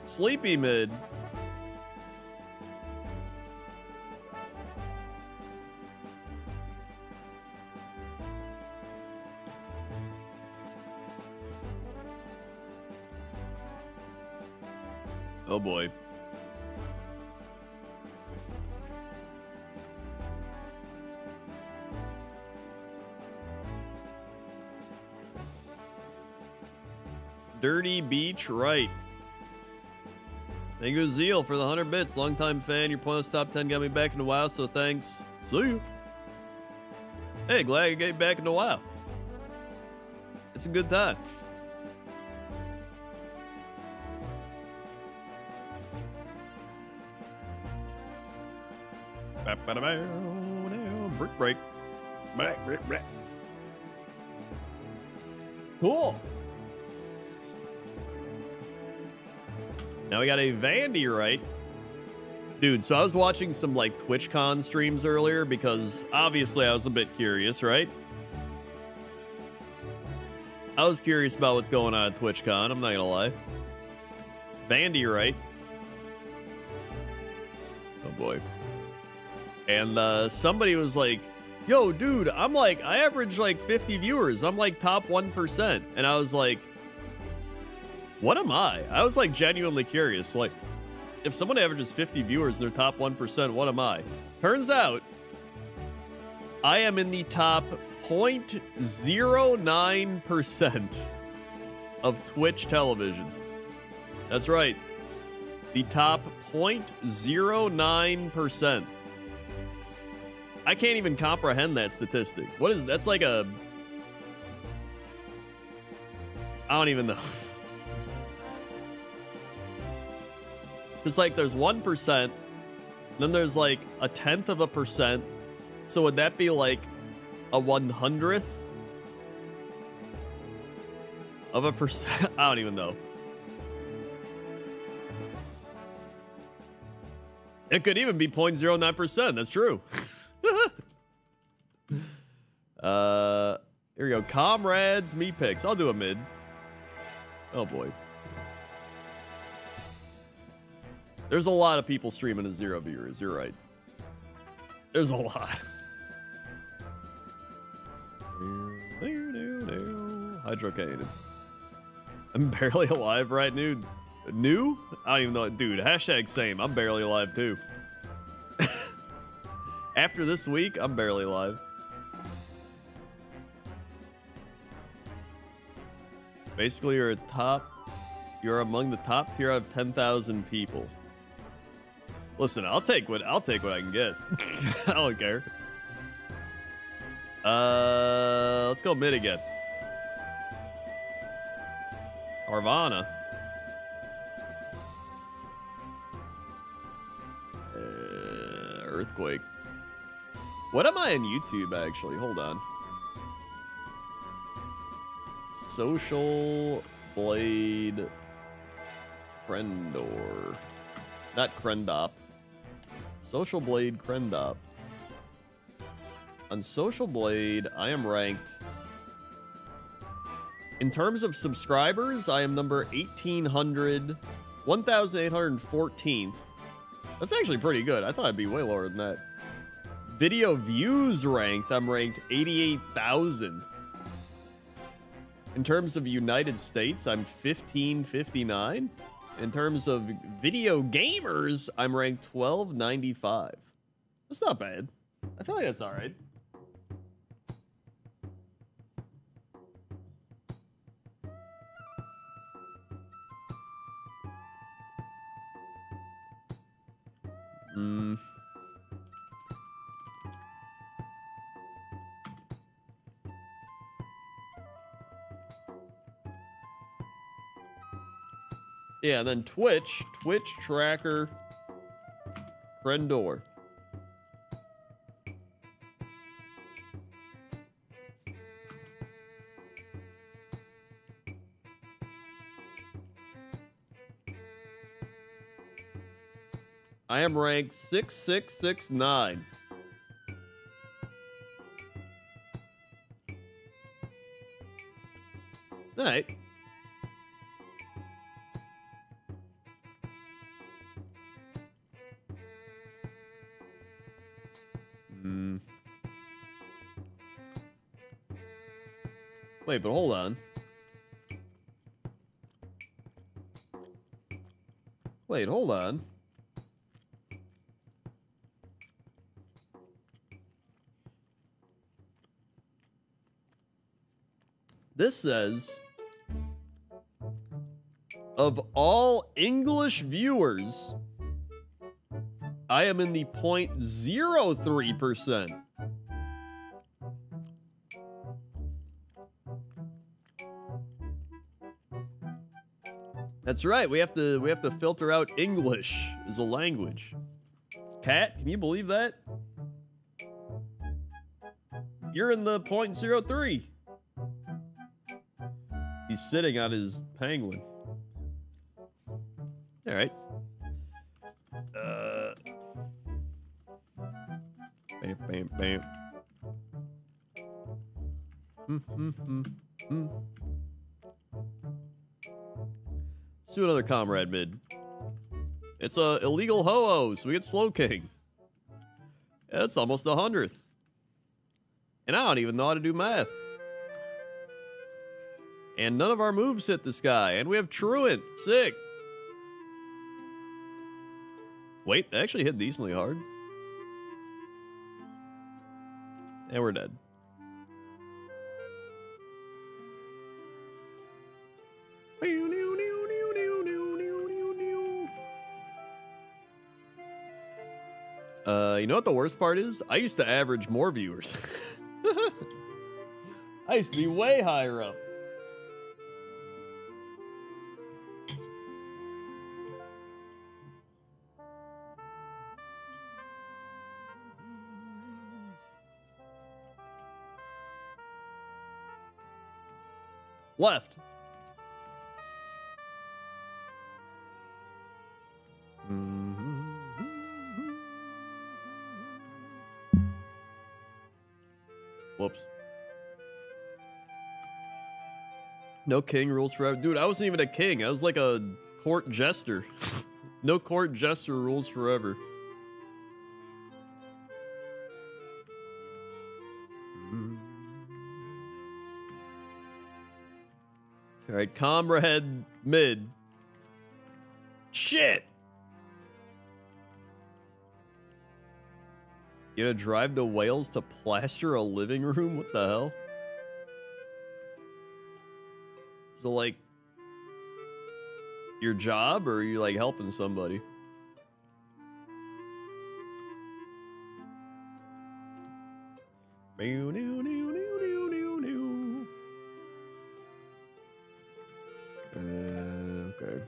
Sleepy mid. Oh boy. Dirty Beach right. Thank you, Zeal, for the 100 bits. Longtime fan. Your pointless top 10 got me back into WoW, so thanks. See you. Hey, glad I get back into WoW. It's a good time. Brick break. Brick. Cool. Now we got a Vandy, right? Dude, so I was watching some like TwitchCon streams earlier because obviously I was a bit curious, right? I was curious about what's going on at TwitchCon, I'm not gonna lie. Vandy, right? Oh boy. And somebody was like, yo, dude, I'm like, I average like 50 viewers. I'm like top 1%. And I was like, what am I? I was like genuinely curious. Like, if someone averages 50 viewers and they're top 1%, what am I? Turns out, I am in the top 0.09% of Twitch television. That's right. The top 0.09%. I can't even comprehend that statistic. What is that's like a... I don't even know. It's like there's 1%, then there's like 0.1%. So would that be like a 100th of a percent? I don't even know. It could even be 0.09%. That's true. Here we go. Comrades, me picks. I'll do a mid. Oh boy. There's a lot of people streaming to 0 viewers. You're right. There's a lot. Hydrocated. I'm barely alive right, dude. New? I don't even know. Dude, hashtag same. I'm barely alive too. After this week, I'm barely alive. Basically, you're among the top tier out of 10,000 people. Listen, I'll take what I can get. I don't care. Let's go mid again. Carvana. Earthquake. What am I on YouTube actually? Hold on. Social Blade Crendor. Not Crendop. Social Blade Crendop. On Social Blade, I am ranked. In terms of subscribers, I am number 1,814th. That's actually pretty good. I thought I'd be way lower than that. Video views ranked, I'm ranked 88,000. In terms of United States, I'm 1559. In terms of video gamers, I'm ranked 1295. That's not bad. I feel like that's all right. Yeah, and then Twitch tracker, Crendor. I am ranked 6669. All right. Wait, but hold on. Wait, hold on. This says, of all English viewers, I am in the 0.03%. That's right. We have to filter out English as a language. Cat, can you believe that? You're in the 0.03. He's sitting on his penguin. All right. Bam, bam, bam. Let's do another comrade mid. It's a illegal ho-oh, so we get Slow King. Yeah, that's almost 100th. And I don't even know how to do math. And none of our moves hit this guy. And we have Truant. Sick. Wait, they actually hit decently hard. And we're dead. You know what the worst part is? I used to average more viewers. I used to be way higher up. Left. Whoops. No king rules forever. Dude, I wasn't even a king. I was like a court jester. No court jester rules forever. All right, comrade mid. Shit! You gotta drive to Wales to plaster a living room? What the hell? So, like, your job, or are you, like, helping somebody? Okay.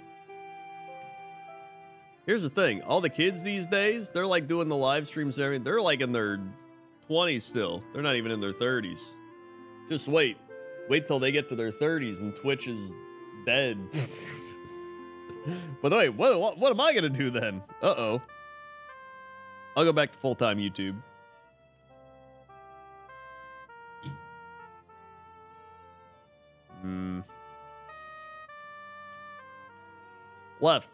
Here's the thing. All the kids these days, they're, like, doing the live streams and everything. They're, like, in their 20s still. They're not even in their 30s. Just wait. Wait till they get to their 30s and Twitch is dead. But wait, what am I gonna do then? Uh-oh. I'll go back to full-time YouTube. Left.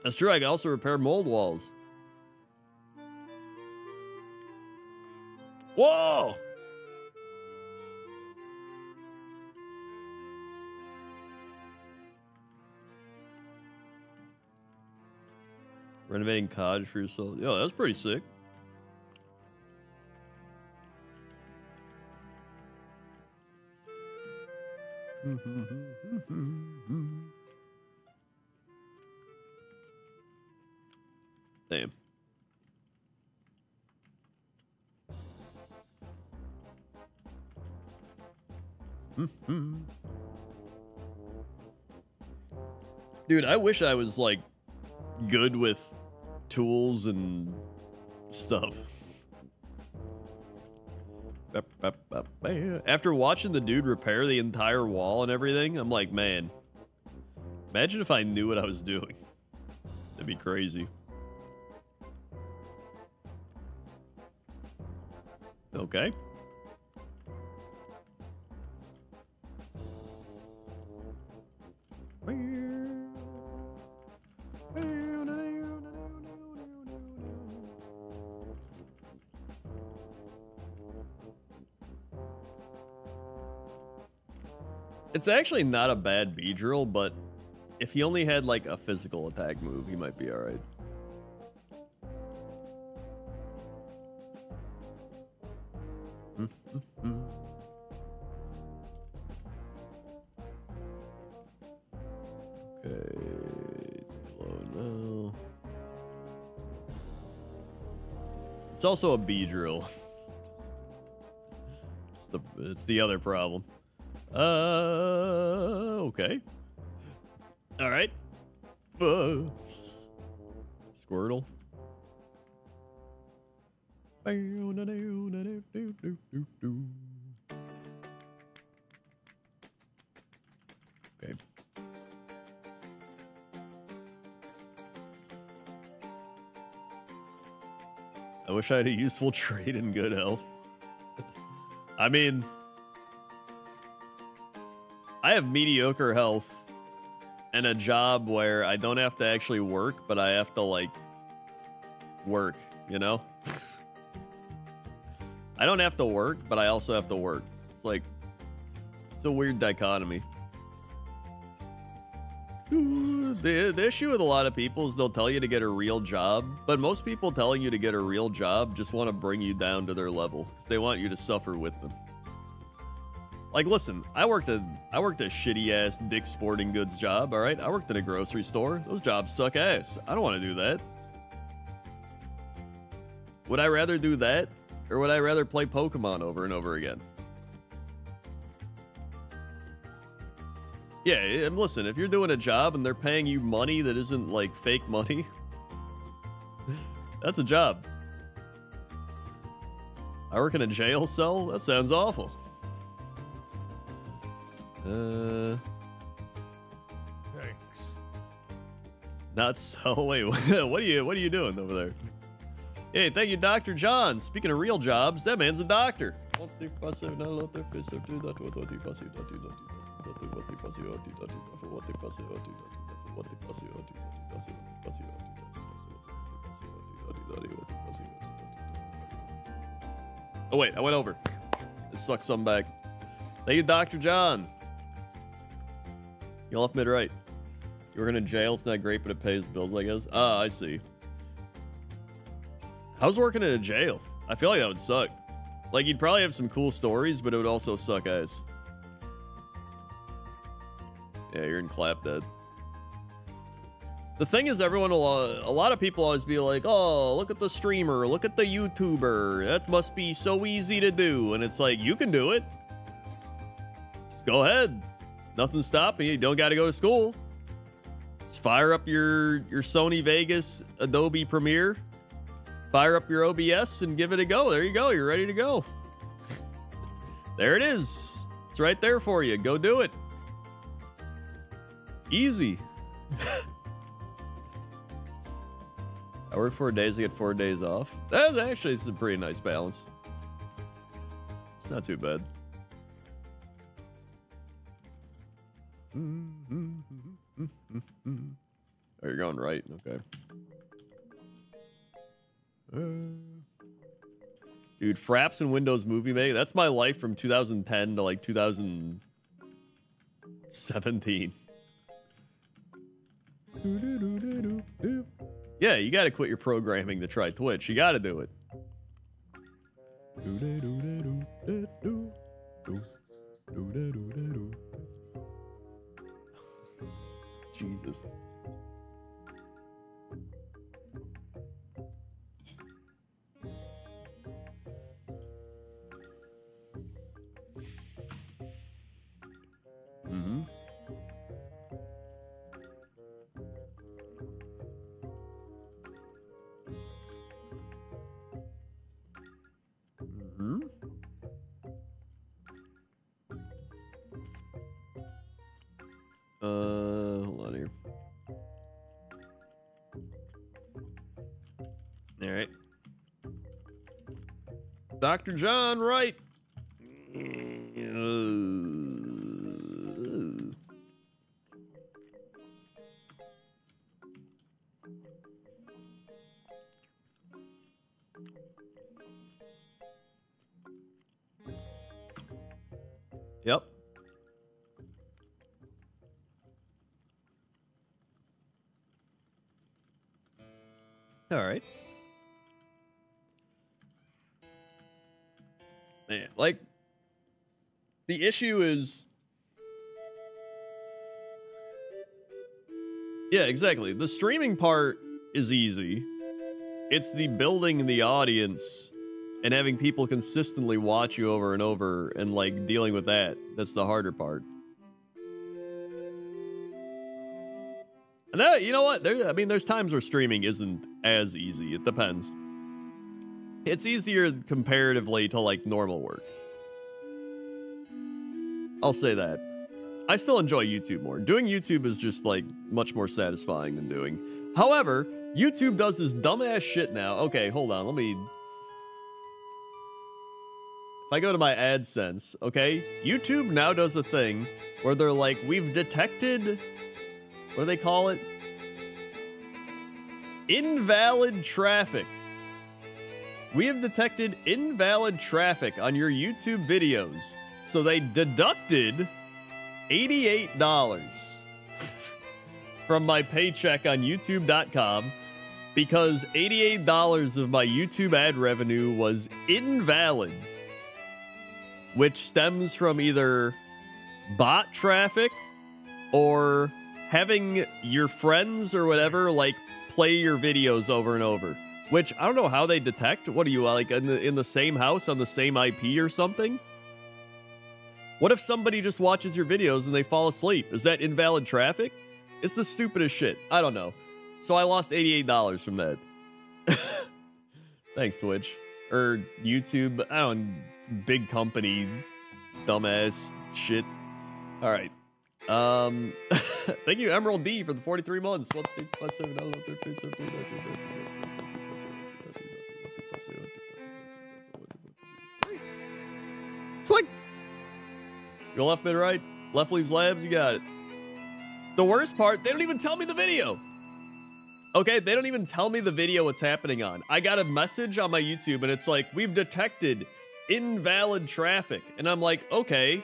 That's true. I can also repair mold walls. Whoa! Renovating cottage for yourself. Yo, that's pretty sick. Damn. Dude, I wish I was like good with tools and stuff. After watching the dude repair the entire wall and everything, I'm like, man, imagine if I knew what I was doing. That'd be crazy. Okay. It's actually not a bad B drill, but if he only had like a physical attack move, he might be alright. Okay, low now. It's also a B drill. It's the other problem. Okay. All right. Squirtle. Okay. I wish I had a useful trade in good health. I mean, I have mediocre health and a job where I don't have to actually work, but I have to, like, work, you know? I don't have to work, but I also have to work. It's like, it's a weird dichotomy. The issue with a lot of people is they'll tell you to get a real job, but most people telling you to get a real job just want to bring you down to their level because they want you to suffer with them. Like, listen, I worked a shitty ass Dick's Sporting Goods job, all right? I worked in a grocery store. Those jobs suck ass. I don't want to do that. Would I rather do that, or would I rather play Pokemon over and over again? Yeah, and listen, if you're doing a job and they're paying you money that isn't, like, fake money, that's a job. I work in a jail cell? That sounds awful. Thanks. Not so. Wait, what are you doing over there? Hey, thank you, Dr. John. Speaking of real jobs, that man's a doctor. Oh, wait, I went over. It sucks some back. Thank you, Dr. John. You left mid-right. You work in a jail. It's not great, but it pays bills, I guess. Ah, I see. How's working in a jail? I feel like that would suck. Like, you'd probably have some cool stories, but it would also suck ass. Yeah, you're in clap dead. The thing is, everyone will, a lot of people always be like, oh, look at the streamer, look at the YouTuber. That must be so easy to do. And it's like, you can do it. Just go ahead. Nothing's stopping you. You don't got to go to school. Just fire up your Sony Vegas Adobe Premiere. Fire up your OBS and give it a go. There you go. You're ready to go. There it is. It's right there for you. Go do it. Easy. I work 4 days, I get 4 days off. That's actually, it's a pretty nice balance. It's not too bad. Oh, you're going right. Okay. Dude, Fraps and Windows Movie Maker. That's my life from 2010 to like 2017. Yeah, you gotta quit your programming to try Twitch. You gotta do it. Jesus. Mm-hmm. Mm-hmm. Hold on here. All right. Dr. John Wright. Yep. All right. Man, like, the issue is... Yeah, exactly. The streaming part is easy. It's the building the audience and having people consistently watch you over and over and, like, dealing with that. That's the harder part. And that, you know what? I mean, there's times where streaming isn't as easy. It depends. It's easier comparatively to, like, normal work. I'll say that. I still enjoy YouTube more. Doing YouTube is just, like, much more satisfying than doing. However, YouTube does this dumbass shit now. Okay, hold on. Let me... If I go to my AdSense, okay? YouTube now does a thing where they're like, we've detected... What do they call it? Invalid traffic. We have detected invalid traffic on your YouTube videos. So they deducted $88 from my paycheck on YouTube.com because $88 of my YouTube ad revenue was invalid, which stems from either bot traffic or having your friends or whatever, like, play your videos over and over. Which, I don't know how they detect. What are you, like, in the same house on the same IP or something? What if somebody just watches your videos and they fall asleep? Is that invalid traffic? It's the stupidest shit. I don't know. So I lost $88 from that. Thanks, Twitch. Or YouTube. I don't... Big company. Dumbass shit. Alright. Thank you, Emerald D, for the 43 months. Swing! Go left, mid, right. Left leaves labs, you got it. The worst part, they don't even tell me the video. Okay, they don't even tell me the video what's happening on. I got a message on my YouTube and it's like, we've detected invalid traffic. And I'm like, okay,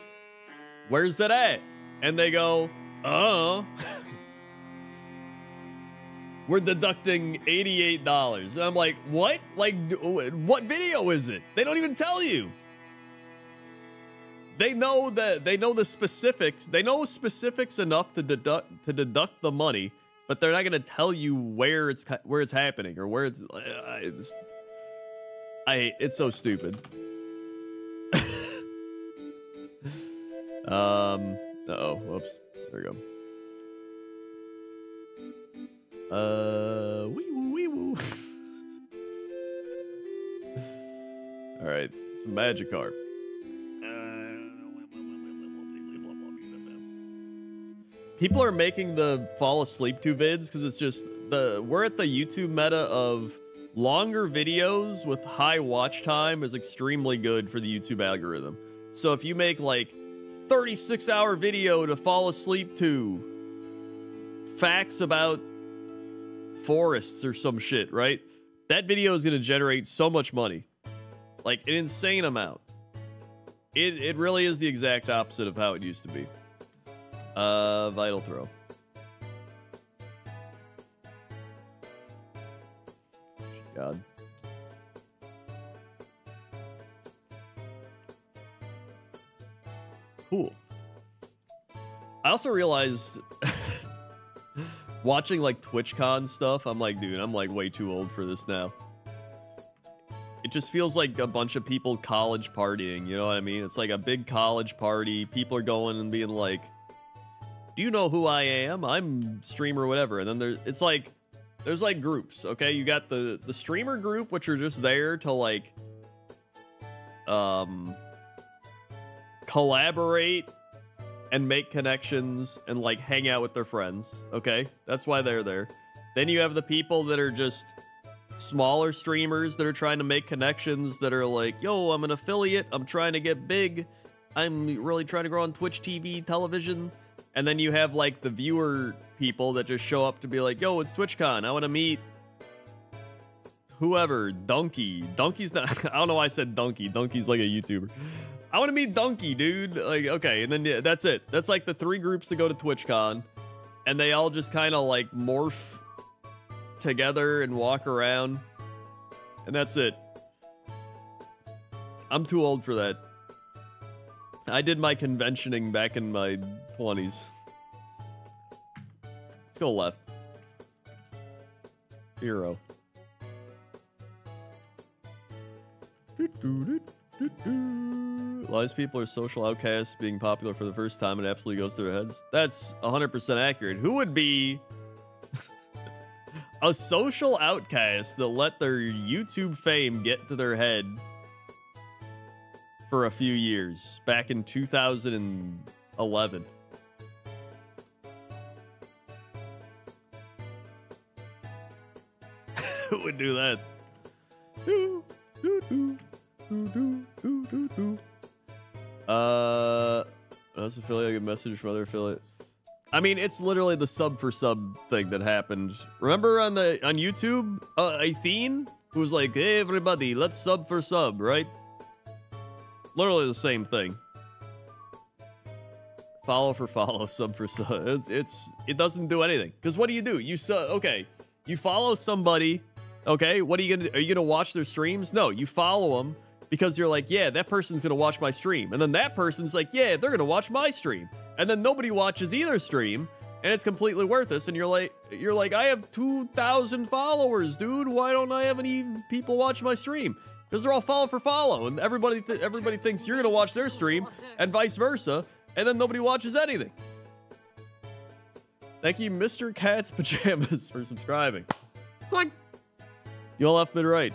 where's that at? And they go, we're deducting $88. And I'm like, what? Like, what video is it? They don't even tell you. They know the specifics. They know specifics enough to deduct the money, but they're not going to tell you where it's happening or where it's it's so stupid. Uh-oh, whoops. There we go. Wee-woo. All right, it's a Magikarp. People are making the fall asleep to vids because it's just we're at the YouTube meta of longer videos with high watch time is extremely good for the YouTube algorithm. So if you make like 36-hour video to fall asleep to facts about forests or some shit, right? That video is going to generate so much money. Like an insane amount. It really is the exact opposite of how it used to be. Vital throw. God. Cool. I also realized watching like TwitchCon stuff, I'm like, dude, I'm like way too old for this now. It just feels like a bunch of people college partying, you know what I mean? It's like a big college party. People are going and being like, do you know who I am? I'm streamer, whatever. And then there's like groups, okay? You got the streamer group, which are just there to like collaborate and make connections and like hang out with their friends, okay? That's why they're there. Then you have the people that are just smaller streamers that are trying to make connections, that are like, yo, I'm an affiliate, I'm trying to get big, I'm really trying to grow on Twitch TV, television. And then you have like the viewer people that just show up to be like, yo, it's TwitchCon, I want to meet whoever. Donkey's not I don't know why I said Donkey. Donkey's like a YouTuber. I want to meet Donkey, dude. Like, okay, and then yeah, that's it. That's like the 3 groups that go to TwitchCon, and they all just kind of like morph together and walk around, and that's it. I'm too old for that. I did my conventioning back in my 20s. Let's go left. Hero. A lot of these people are social outcasts being popular for the first time and absolutely goes through their heads. That's 100% accurate. Who would be a social outcast that let their YouTube fame get to their head for a few years back in 2011? Who would do that? That's affiliate, a message from other affiliate. I mean, it's literally the sub for sub thing that happened. Remember on YouTube, Athene, who was like, hey everybody, let's sub for sub, right? Literally the same thing. Follow for follow, sub for sub. It doesn't do anything. Because what do? Okay, you follow somebody. Okay, what are you gonna do? Are you gonna watch their streams? No, you follow them because you're like, yeah, that person's gonna watch my stream, and then that person's like, yeah, they're gonna watch my stream, and then nobody watches either stream, and it's completely worthless. And you're like, I have 2,000 followers, dude. Why don't I have any people watch my stream? Because they're all follow for follow, and everybody thinks you're gonna watch their stream, and vice versa, and then nobody watches anything. Thank you, Mr. Cat's Pajamas, for subscribing. Like, you all left, mid, right.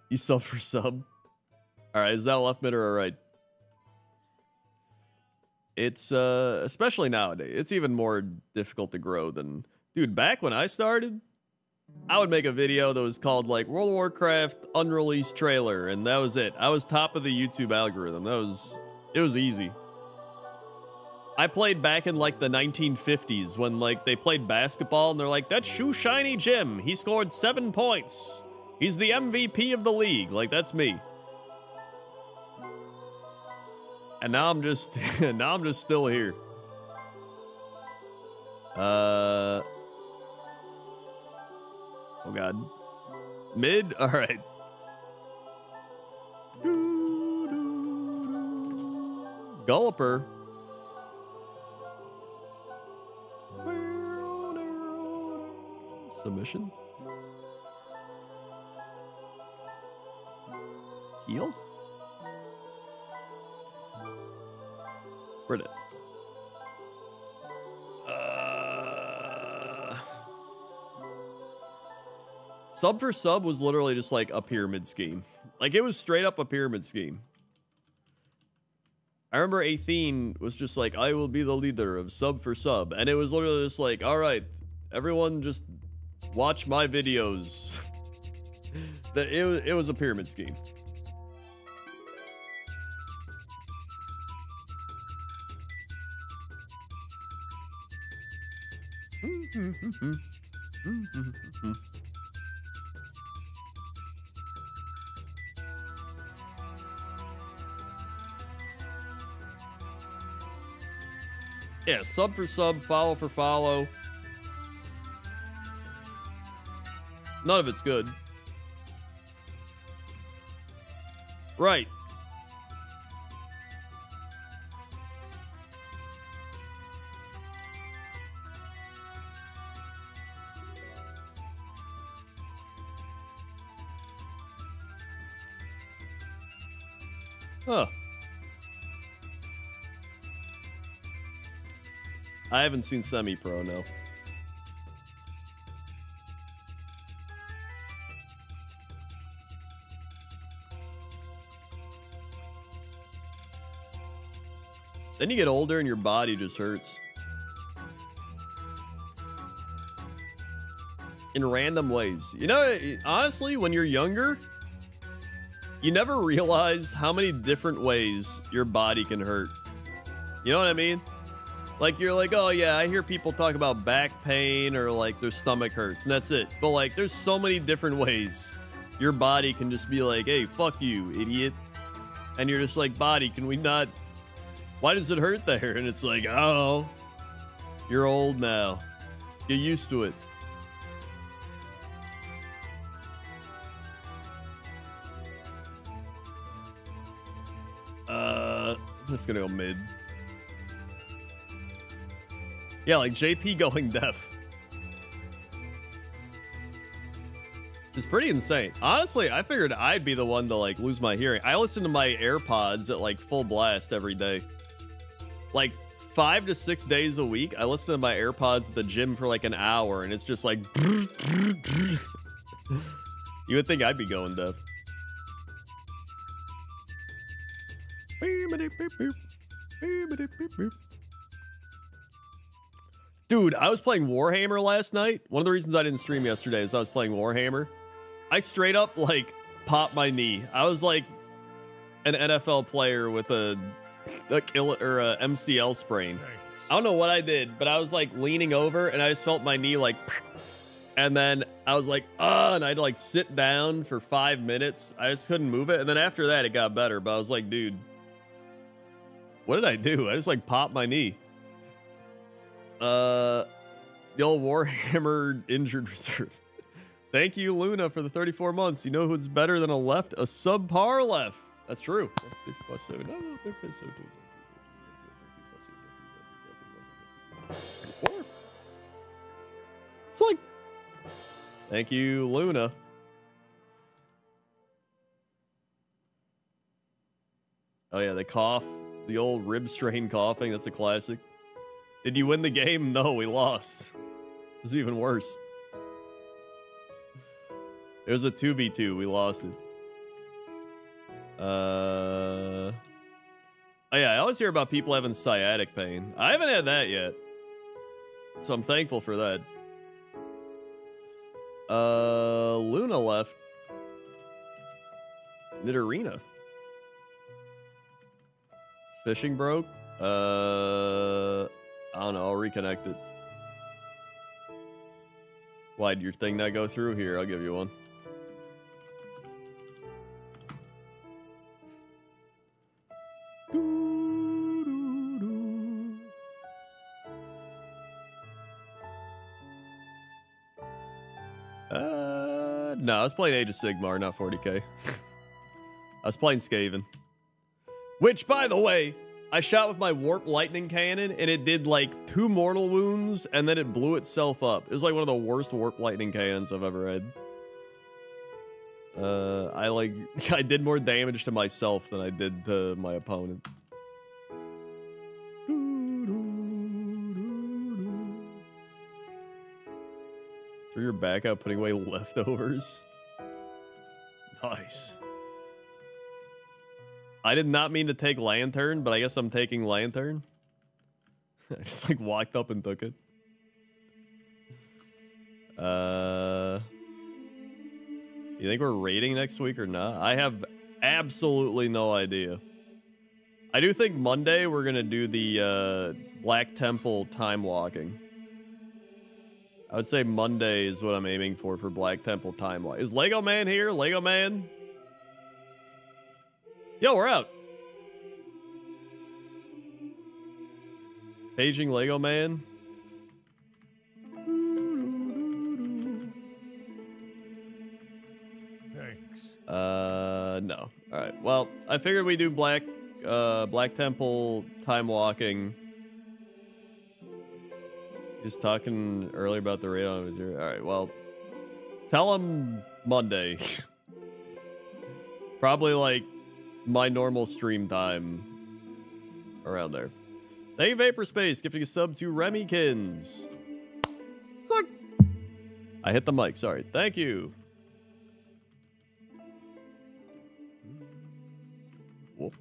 You sub for sub. All right, is that left, mid, or right? It's especially nowadays, it's even more difficult to grow than, dude, back when I started, I would make a video that was called like World of Warcraft unreleased trailer, and that was it. I was top of the YouTube algorithm. It was easy. I played back in like the 1950s when like they played basketball and they're like, that's Shoe Shiny Jim. He scored 7 points. He's the MVP of the league. Like, that's me. And now I'm just still here. Oh God. Mid? All right. Gulliper. Submission. Heal? Where'd it? Sub for sub was literally just like a pyramid scheme. Like, it was straight up a pyramid scheme. I remember Athene was just like, I will be the leader of sub for sub. And it was literally just like, all right, everyone just watch my videos. It was a pyramid scheme. Yeah, sub for sub, follow for follow. None of it's good. Right. Huh. I haven't seen semi-pro, no. Then you get older and your body just hurts. In random ways. You know, honestly, when you're younger, you never realize how many different ways your body can hurt. You know what I mean? Like, you're like, oh yeah, I hear people talk about back pain or like their stomach hurts and that's it. But like, there's so many different ways your body can just be like, hey, fuck you, idiot. And you're just like, body, can we not, why does it hurt there? And it's like, oh, you're old now. Get used to it. I'm just gonna go mid. Yeah, like JP going deaf. It's pretty insane. Honestly, I figured I'd be the one to like lose my hearing. I listen to my AirPods at like full blast every day. Like 5 to 6 days a week, I listen to my AirPods at the gym for like an hour and it's just like you would think I'd be going deaf. Dude, I was playing Warhammer last night. One of the reasons I didn't stream yesterday is I was playing Warhammer. I straight up like popped my knee. I was like an NFL player with a MCL sprain. I don't know what I did, but I was like leaning over and I just felt my knee like, and then I was like, and I had to like sit down for 5 minutes. I just couldn't move it. And then after that, it got better. But I was like, dude, what did I do? I just like popped my knee. The old Warhammer injured reserve. Thank you, Luna, for the 34 months. You know who's better than a left? A subpar left. That's true. So like, thank you, Luna. Oh yeah, they cough. The old rib strain coughing. That's a classic. Did you win the game? No, we lost. It's even worse. It was a 2v2. We lost it. Oh yeah, I always hear about people having sciatic pain. I haven't had that yet. So I'm thankful for that. Luna left. Nidorina. Fishing broke. I don't know. I'll reconnect it. Why'd your thing not go through? Here, I'll give you one. No, I was playing Age of Sigmar, not 40k. I was playing Skaven. Which, by the way, I shot with my Warp Lightning Cannon, and it did like 2 mortal wounds, and then it blew itself up. It was like one of the worst Warp Lightning Cannons I've ever had. I did more damage to myself than I did to my opponent. Through your back out, putting away leftovers. Nice. I did not mean to take Lantern, but I guess I'm taking Lantern. I just like walked up and took it. You think we're raiding next week or not? I have absolutely no idea. I do think Monday we're gonna do the Black Temple time walking. I would say Monday is what I'm aiming for Black Temple time walk. Is Lego Man here? Lego Man? Yo, we're out. Paging Lego Man. Thanks. No. All right. Well, I figured we do Black Temple time walking. Just talking earlier about the raid on Missouri. All right. Well, tell him Monday. Probably like my normal stream time around there. Thank you, Vapor Space, gifting a sub to Remykins. I hit the mic, sorry. Thank you. Whoop.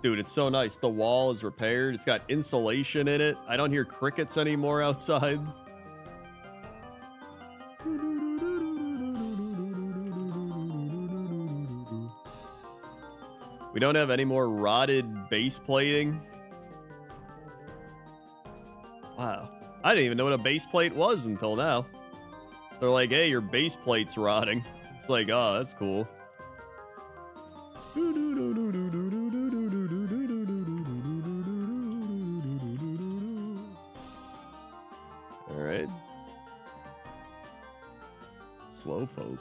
Dude, it's so nice. The wall is repaired. It's got insulation in it. I don't hear crickets anymore outside. We don't have any more rotted base plating. Wow. I didn't even know what a base plate was until now. They're like, hey, your base plate's rotting. It's like, oh, that's cool. All right. Slowpoke.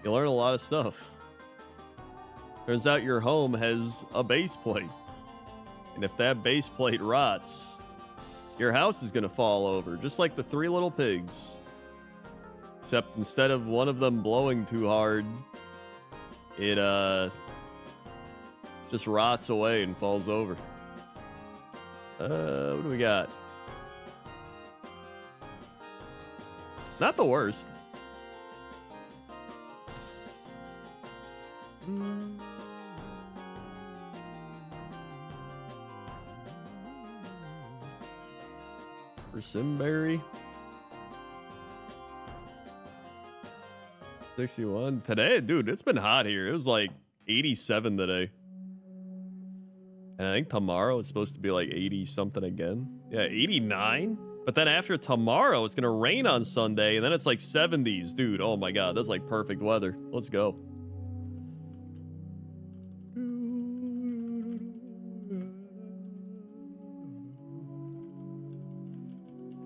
You learn a lot of stuff. Turns out your home has a base plate. And if that base plate rots, your house is gonna fall over, just like the 3 little pigs. Except instead of one of them blowing too hard, it just rots away and falls over. What do we got? Not the worst. For Simberry. 61 today, dude. It's been hot here. It was like 87 today, and I think tomorrow it's supposed to be like 80 something again. Yeah, 89. But then after tomorrow, it's gonna rain on Sunday, and then it's like 70s, dude. Oh my god, that's like perfect weather. Let's go.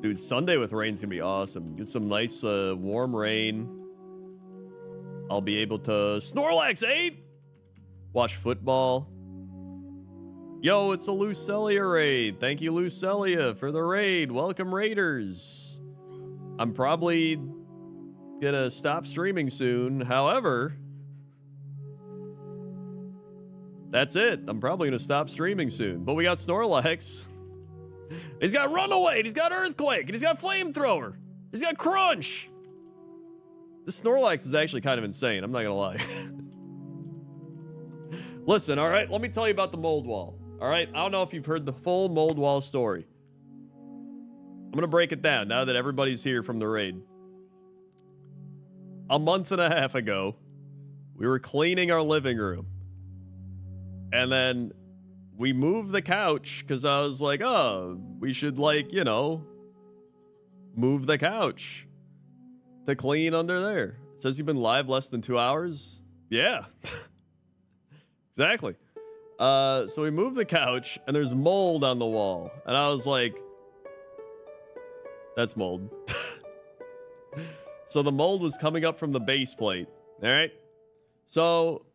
Dude, Sunday with rain's gonna be awesome. Get some nice warm rain. I'll be able to Snorlax 8! Watch football. Yo, it's a Lucelia raid. Thank you, Lucelia, for the raid. Welcome, Raiders. I'm probably gonna stop streaming soon. However, that's it. I'm probably gonna stop streaming soon. But we got Snorlax. He's got Runaway, and he's got Earthquake, and he's got Flamethrower. He's got Crunch. This Snorlax is actually kind of insane, I'm not gonna lie. Listen, all right, let me tell you about the mold wall. All right, I don't know if you've heard the full mold wall story. I'm gonna break it down now that everybody's here from the raid. A month and a half ago, we were cleaning our living room. And then we moved the couch because I was like, oh, we should, like, you know, move the couch to clean under there. It says you've been live less than 2 hours. Yeah. Exactly. So we moved the couch and there's mold on the wall. And I was like, that's mold. So the mold was coming up from the base plate. All right. So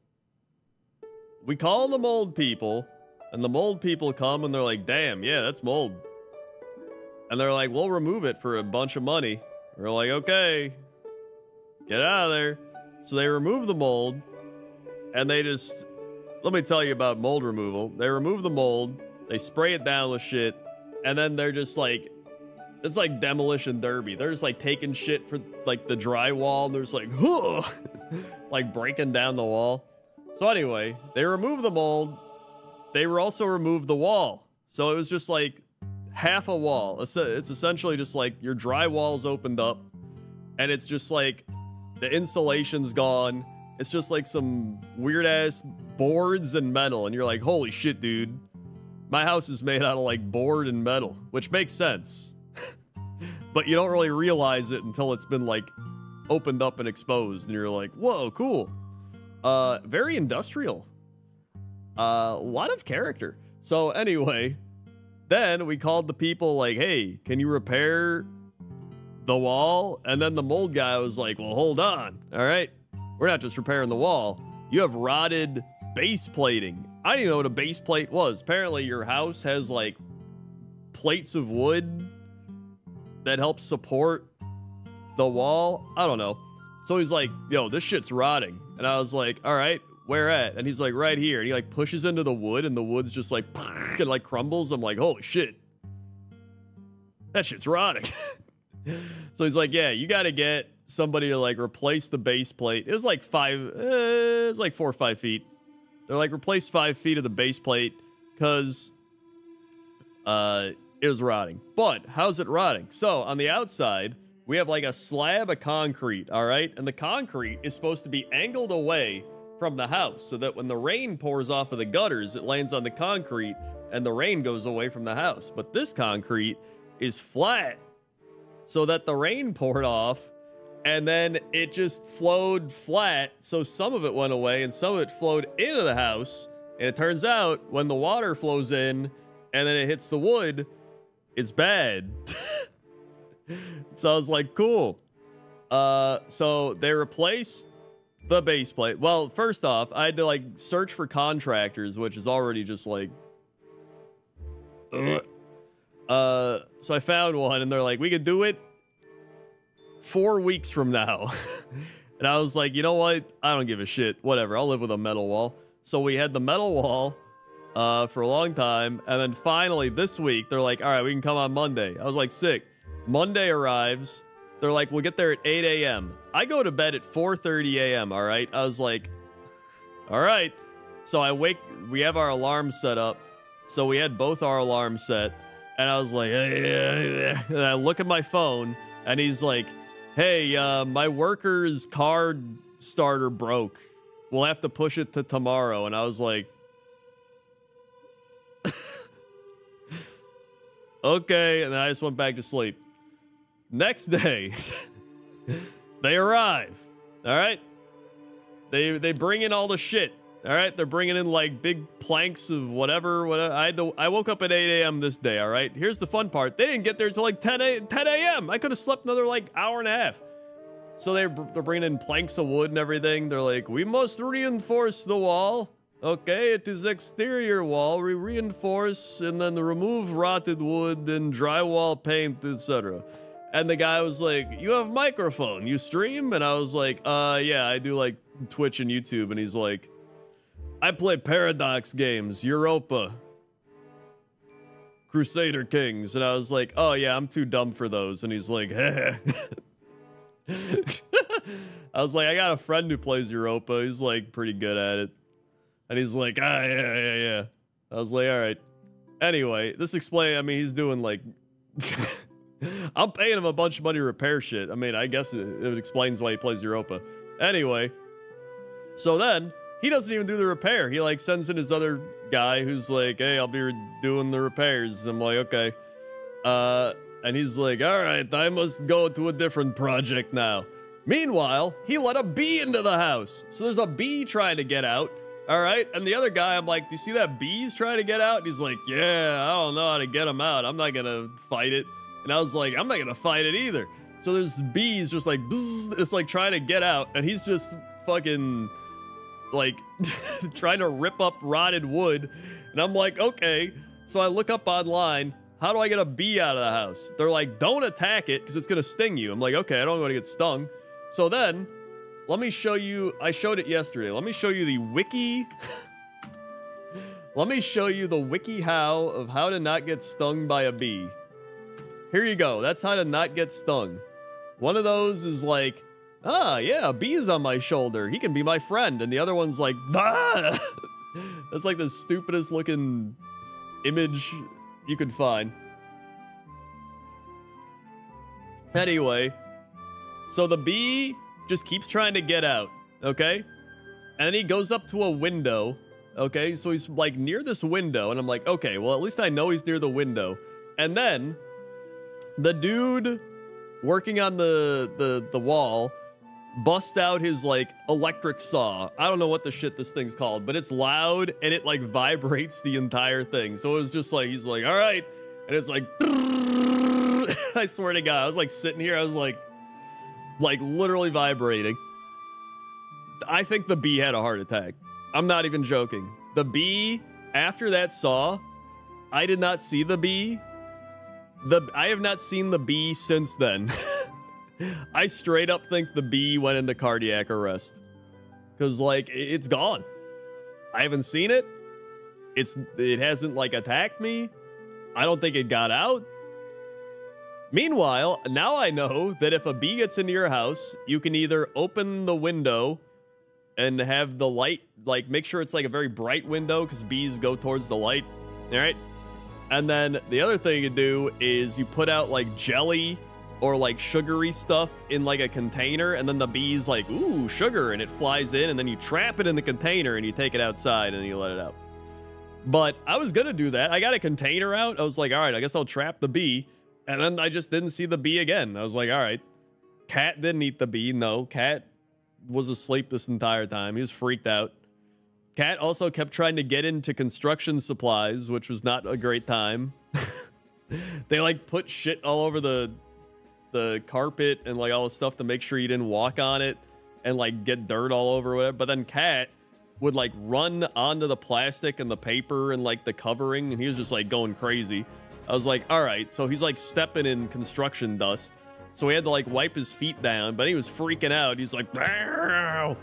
we call the mold people and the mold people come and they're like, damn, yeah, that's mold. And they're like, we'll remove it for a bunch of money. We're like, okay, get out of there. So they remove the mold and they just, let me tell you about mold removal. They remove the mold, they spray it down with shit, and then they're just like, it's like demolition derby. They're just like taking shit for like the drywall, and they're just like, huh, like breaking down the wall. So anyway, they remove the mold. They were also removed the wall. So it was just like half a wall. It's essentially just like your drywall's opened up, and it's just like the insulation's gone. It's just like some weird ass boards and metal, and you're like, holy shit, dude. My house is made out of like board and metal, which makes sense. But you don't really realize it until it's been like opened up and exposed, and you're like, whoa, cool. Very industrial. A lot of character. So anyway, then we called the people like, hey, can you repair the wall? And then the mold guy was like, well, hold on. All right. We're not just repairing the wall. You have rotted base plating. I didn't even know what a base plate was. Apparently your house has like plates of wood that help support the wall. I don't know. So he's like, yo, this shit's rotting. And I was like, all right, where at? And he's like, right here. And he like pushes into the wood, and the wood's just like, and like crumbles. I'm like, holy shit. That shit's rotting. So he's like, yeah, you got to get somebody to like replace the base plate. It was like 4 or 5 feet. They're like, replace 5 feet of the base plate because it was rotting. But how's it rotting? So on the outside, we have like a slab of concrete, all right? And the concrete is supposed to be angled away from the house so that when the rain pours off of the gutters, it lands on the concrete and the rain goes away from the house. But this concrete is flat so that the rain poured off and then it just flowed flat. So some of it went away and some of it flowed into the house. And it turns out when the water flows in and then it hits the wood, it's bad. So I was like, cool. So they replaced the base plate. Well, first off, I had to like search for contractors, which is already just like, so I found one and they're like, we could do it 4 weeks from now. And I was like, you know what? I don't give a shit. Whatever. I'll live with a metal wall. So we had the metal wall for a long time. And then finally this week, they're like, all right, we can come on Monday. I was like, sick. Monday arrives. They're like, we'll get there at 8 a.m. I go to bed at 4:30 a.m. All right. I was like, all right. So we have our alarm set up. So we had both our alarms set. And I was like, and I look at my phone and he's like, hey, my worker's car starter broke. We'll have to push it to tomorrow. And I was like, okay. And then I just went back to sleep. Next day, they arrive. All right. They bring in all the shit. All right. They're bringing in like big planks of whatever. I woke up at 8 a.m. this day. All right. Here's the fun part. They didn't get there until like 10 a.m. I could have slept another like hour and a half. So they're bringing in planks of wood and everything. They're like, we must reinforce the wall. Okay, it is exterior wall. We reinforce and then remove rotted wood and drywall paint, etc. And the guy was like, you have microphone, you stream? And I was like, yeah, I do like Twitch and YouTube. And he's like, I play Paradox games, Europa, Crusader Kings. And I was like, oh yeah, I'm too dumb for those. And he's like, heh. I was like, I got a friend who plays Europa. He's like pretty good at it. And he's like, ah, yeah. I was like, all right. Anyway, this explain. I mean, he's doing like, I'm paying him a bunch of money to repair shit. I mean, I guess it explains why he plays Europa. Anyway, so then he doesn't even do the repair. He like sends in his other guy who's like, hey, I'll be doing the repairs. I'm like, okay. And he's like, all right, I must go to a different project now. Meanwhile, he let a bee into the house. So there's a bee trying to get out. All right. And the other guy, I'm like, do you see that bee's trying to get out? And he's like, yeah, I don't know how to get him out. I'm not going to fight it. And I was like, I'm not going to fight it either. So there's bees just like, bzz, it's like trying to get out. And he's just fucking like trying to rip up rotted wood. And I'm like, okay. So I look up online. How do I get a bee out of the house? They're like, don't attack it because it's going to sting you. I'm like, okay, I don't want to get stung. So then let me show you. I showed it yesterday. Let me show you the wiki. Let me show you the wiki how of how to not get stung by a bee. Here you go. That's how to not get stung. One of those is like, ah, yeah, a bee's on my shoulder. He can be my friend. And the other one's like, ah. That's like the stupidest looking image you could find. Anyway, so the bee just keeps trying to get out, okay? And then he goes up to a window, okay? So he's like near this window, and I'm like, okay, well, at least I know he's near the window. And then the dude working on the wall busts out his like electric saw. I don't know what the shit this thing's called, but it's loud and it like vibrates the entire thing. So it was just like, he's like, all right. And it's like, I swear to God, I was like sitting here, I was like literally vibrating. I think the bee had a heart attack. I'm not even joking. The bee, after that saw, I did not see the bee. I have not seen the bee since then. I straight up think the bee went into cardiac arrest. Because, like, it's gone. I haven't seen it. It hasn't, like, attacked me. I don't think it got out. Meanwhile, now I know that if a bee gets into your house, you can either open the window and have the light, like, make sure it's, like, a very bright window because bees go towards the light. All right? And then the other thing you do is you put out, like, jelly or like sugary stuff in like a container, and then the bee's like, ooh, sugar, and it flies in, and then you trap it in the container and you take it outside and you let it out. But I was gonna do that. I got a container out. I was like, all right, I guess I'll trap the bee. And then I just didn't see the bee again. I was like, all right. Cat didn't eat the bee. No, Cat was asleep this entire time. He was freaked out. Cat also kept trying to get into construction supplies, which was not a great time. They like put shit all over the carpet and like all the stuff to make sure you didn't walk on it and like get dirt all over or whatever. But then Cat would like run onto the plastic and the paper and like the covering, and he was just like going crazy. I was like, all right. So he's like stepping in construction dust. So he had to like wipe his feet down, but he was freaking out. He's like, "Meow."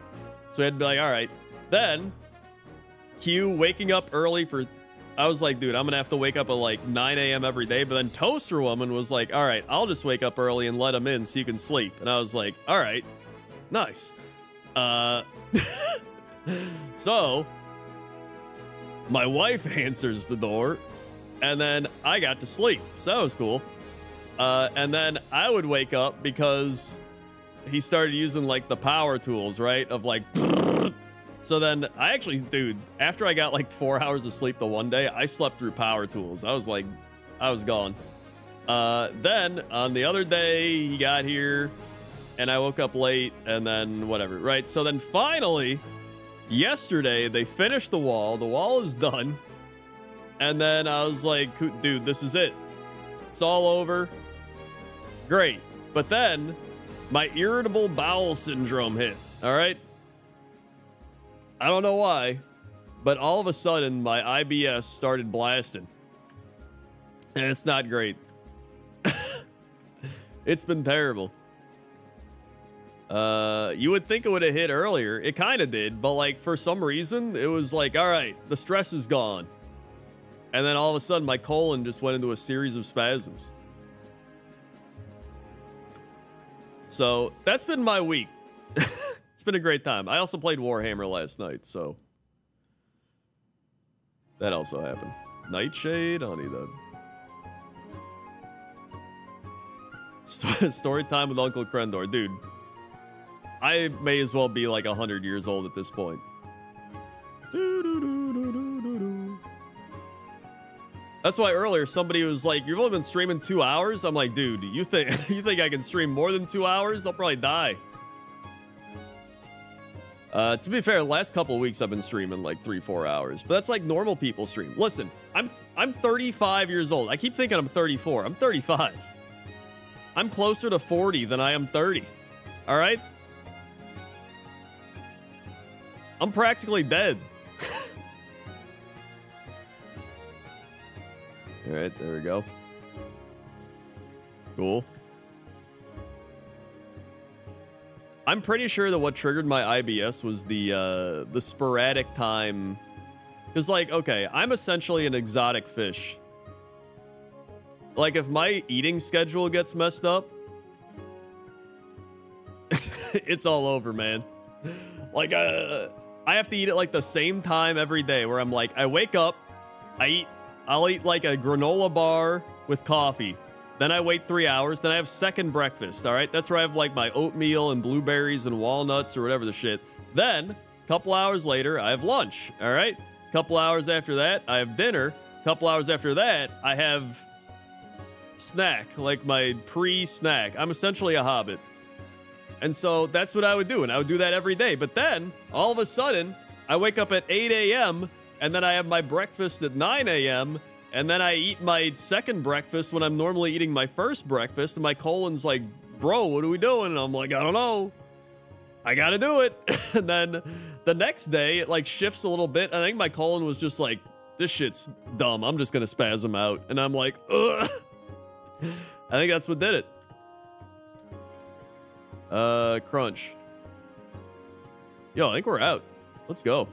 So he had to be like, all right. Then Q waking up early for, I was like, dude, I'm gonna have to wake up at like 9 a.m. every day. But then Toaster Woman was like, all right, I'll just wake up early and let him in so you can sleep. And I was like, all right, nice. So my wife answers the door, and then I got to sleep. So that was cool. And then I would wake up because he started using like the power tools, right? Of like, so then I actually, dude, after I got like 4 hours of sleep the one day, I slept through power tools. I was like, I was gone. Then on the other day, he got here and I woke up late and then whatever, right? So then finally, yesterday, they finished the wall. The wall is done. And then I was like, dude, this is it. It's all over. Great. But then my irritable bowel syndrome hit. All right. I don't know why, but all of a sudden my IBS started blasting. And it's not great. It's been terrible. You would think it would have hit earlier. It kind of did, but like for some reason, it was like, all right, the stress is gone. And then all of a sudden, my colon just went into a series of spasms. So that's been my week. It's been a great time. I also played Warhammer last night, so That also happened. Nightshade, honey, then. Story time with Uncle Crendor. Dude, I may as well be like 100 years old at this point. That's why earlier somebody was like, "You've only been streaming 2 hours?" I'm like, dude, you think I can stream more than 2 hours? I'll probably die. To be fair, the last couple of weeks I've been streaming like 3-4 hours, but that's like normal people stream. Listen, I'm 35 years old. I keep thinking I'm 34. I'm 35. I'm closer to 40 than I am 30. All right? I'm practically dead. All right, there we go. Cool. I'm pretty sure that what triggered my IBS was the sporadic time. Because, like, okay, I'm essentially an exotic fish. Like, if my eating schedule gets messed up, it's all over, man. Like, I have to eat at, like, the same time every day, where I'm like, I wake up, I'll eat, like, a granola bar with coffee. Then I wait 3 hours. Then I have second breakfast, all right? That's where I have, like, my oatmeal and blueberries and walnuts or whatever the shit. Then, a couple hours later, I have lunch, all right? A couple hours after that, I have dinner. A couple hours after that, I have snack, like my pre-snack. I'm essentially a hobbit. And so that's what I would do, and I would do that every day. But then, all of a sudden, I wake up at 8 a.m., and then I have my breakfast at 9 a.m., and then I eat my second breakfast when I'm normally eating my first breakfast, and my colon's like, bro, what are we doing? And I'm like, I don't know. I gotta do it. And then the next day, it like shifts a little bit. I think my colon was just like, this shit's dumb. I'm just gonna spasm out. And I'm like, ugh. I think that's what did it. Crunch. Yo, I think we're out. Let's go.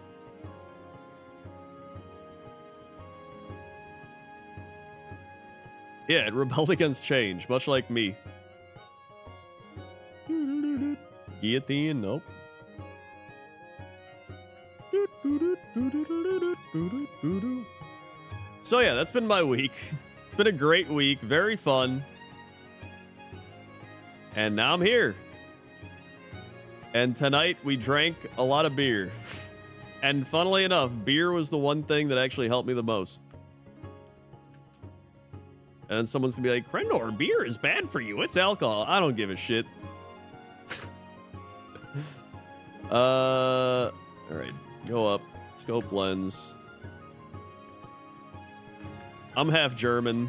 Yeah, it rebelled against change, much like me. Guillotine, nope. So yeah, that's been my week. It's been a great week, very fun. And now I'm here. And tonight we drank a lot of beer. And funnily enough, beer was the one thing that actually helped me the most. And someone's gonna be like, Crendor, beer is bad for you. It's alcohol. I don't give a shit. All right, go up. Scope lens. I'm half German.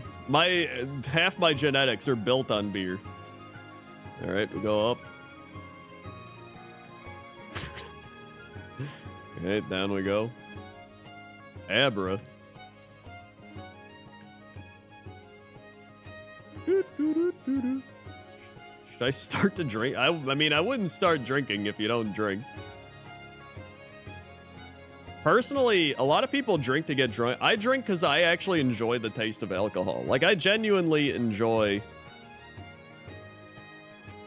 Half my genetics are built on beer. All right, we go up. All right, down we go. Abra. Should I start to drink? I mean, I wouldn't start drinking if you don't drink. Personally, a lot of people drink to get drunk. I drink because I actually enjoy the taste of alcohol. Like, I genuinely enjoy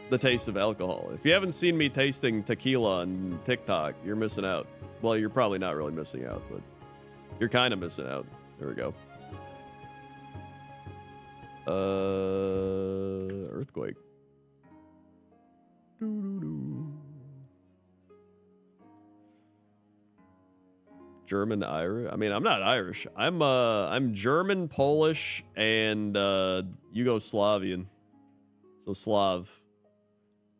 the taste of alcohol. If you haven't seen me tasting tequila on TikTok, you're missing out. Well, you're probably not really missing out, but you're kind of missing out. There we go. Earthquake. German, Irish. I mean, I'm not Irish. I'm German, Polish, and Yugoslavian. So Slav.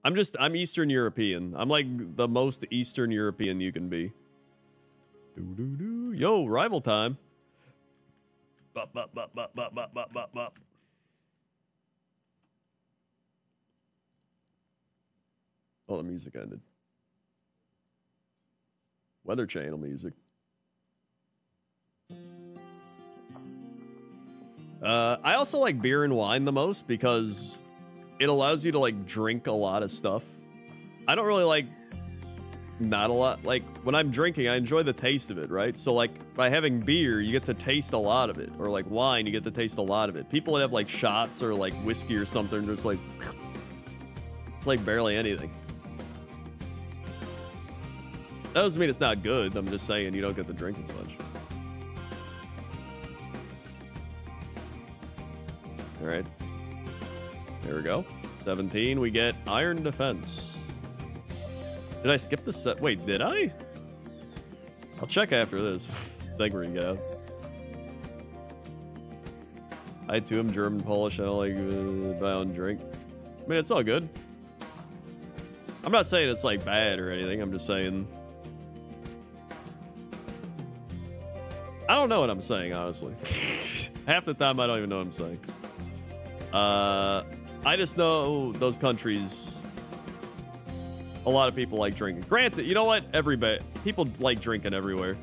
I'm Eastern European. I'm like the most Eastern European you can be. Yo, rival time. Bop, bop, bop, bop, bop, bop, bop, bop, bop. Oh, the music ended. Weather Channel music. I also like beer and wine the most because it allows you to like drink a lot of stuff. I don't really like not a lot. Like when I'm drinking, I enjoy the taste of it, right? So like by having beer, you get to taste a lot of it, or like wine, you get to taste a lot of it. People that have like shots or like whiskey or something, just like it's like barely anything. That doesn't mean it's not good. I'm just saying you don't get to drink as much. All right. There we go. 17, we get Iron Defense. Did I skip the set? Wait, did I? I'll check after this. I think we're gonna get out. I too am German, Polish. I don't like but I don't drink. I mean, it's all good. I'm not saying it's like bad or anything. I'm just saying. I don't know what I'm saying, honestly. Half the time, I don't even know what I'm saying. I just know those countries. A lot of people like drinking. Granted, you know what? People like drinking everywhere.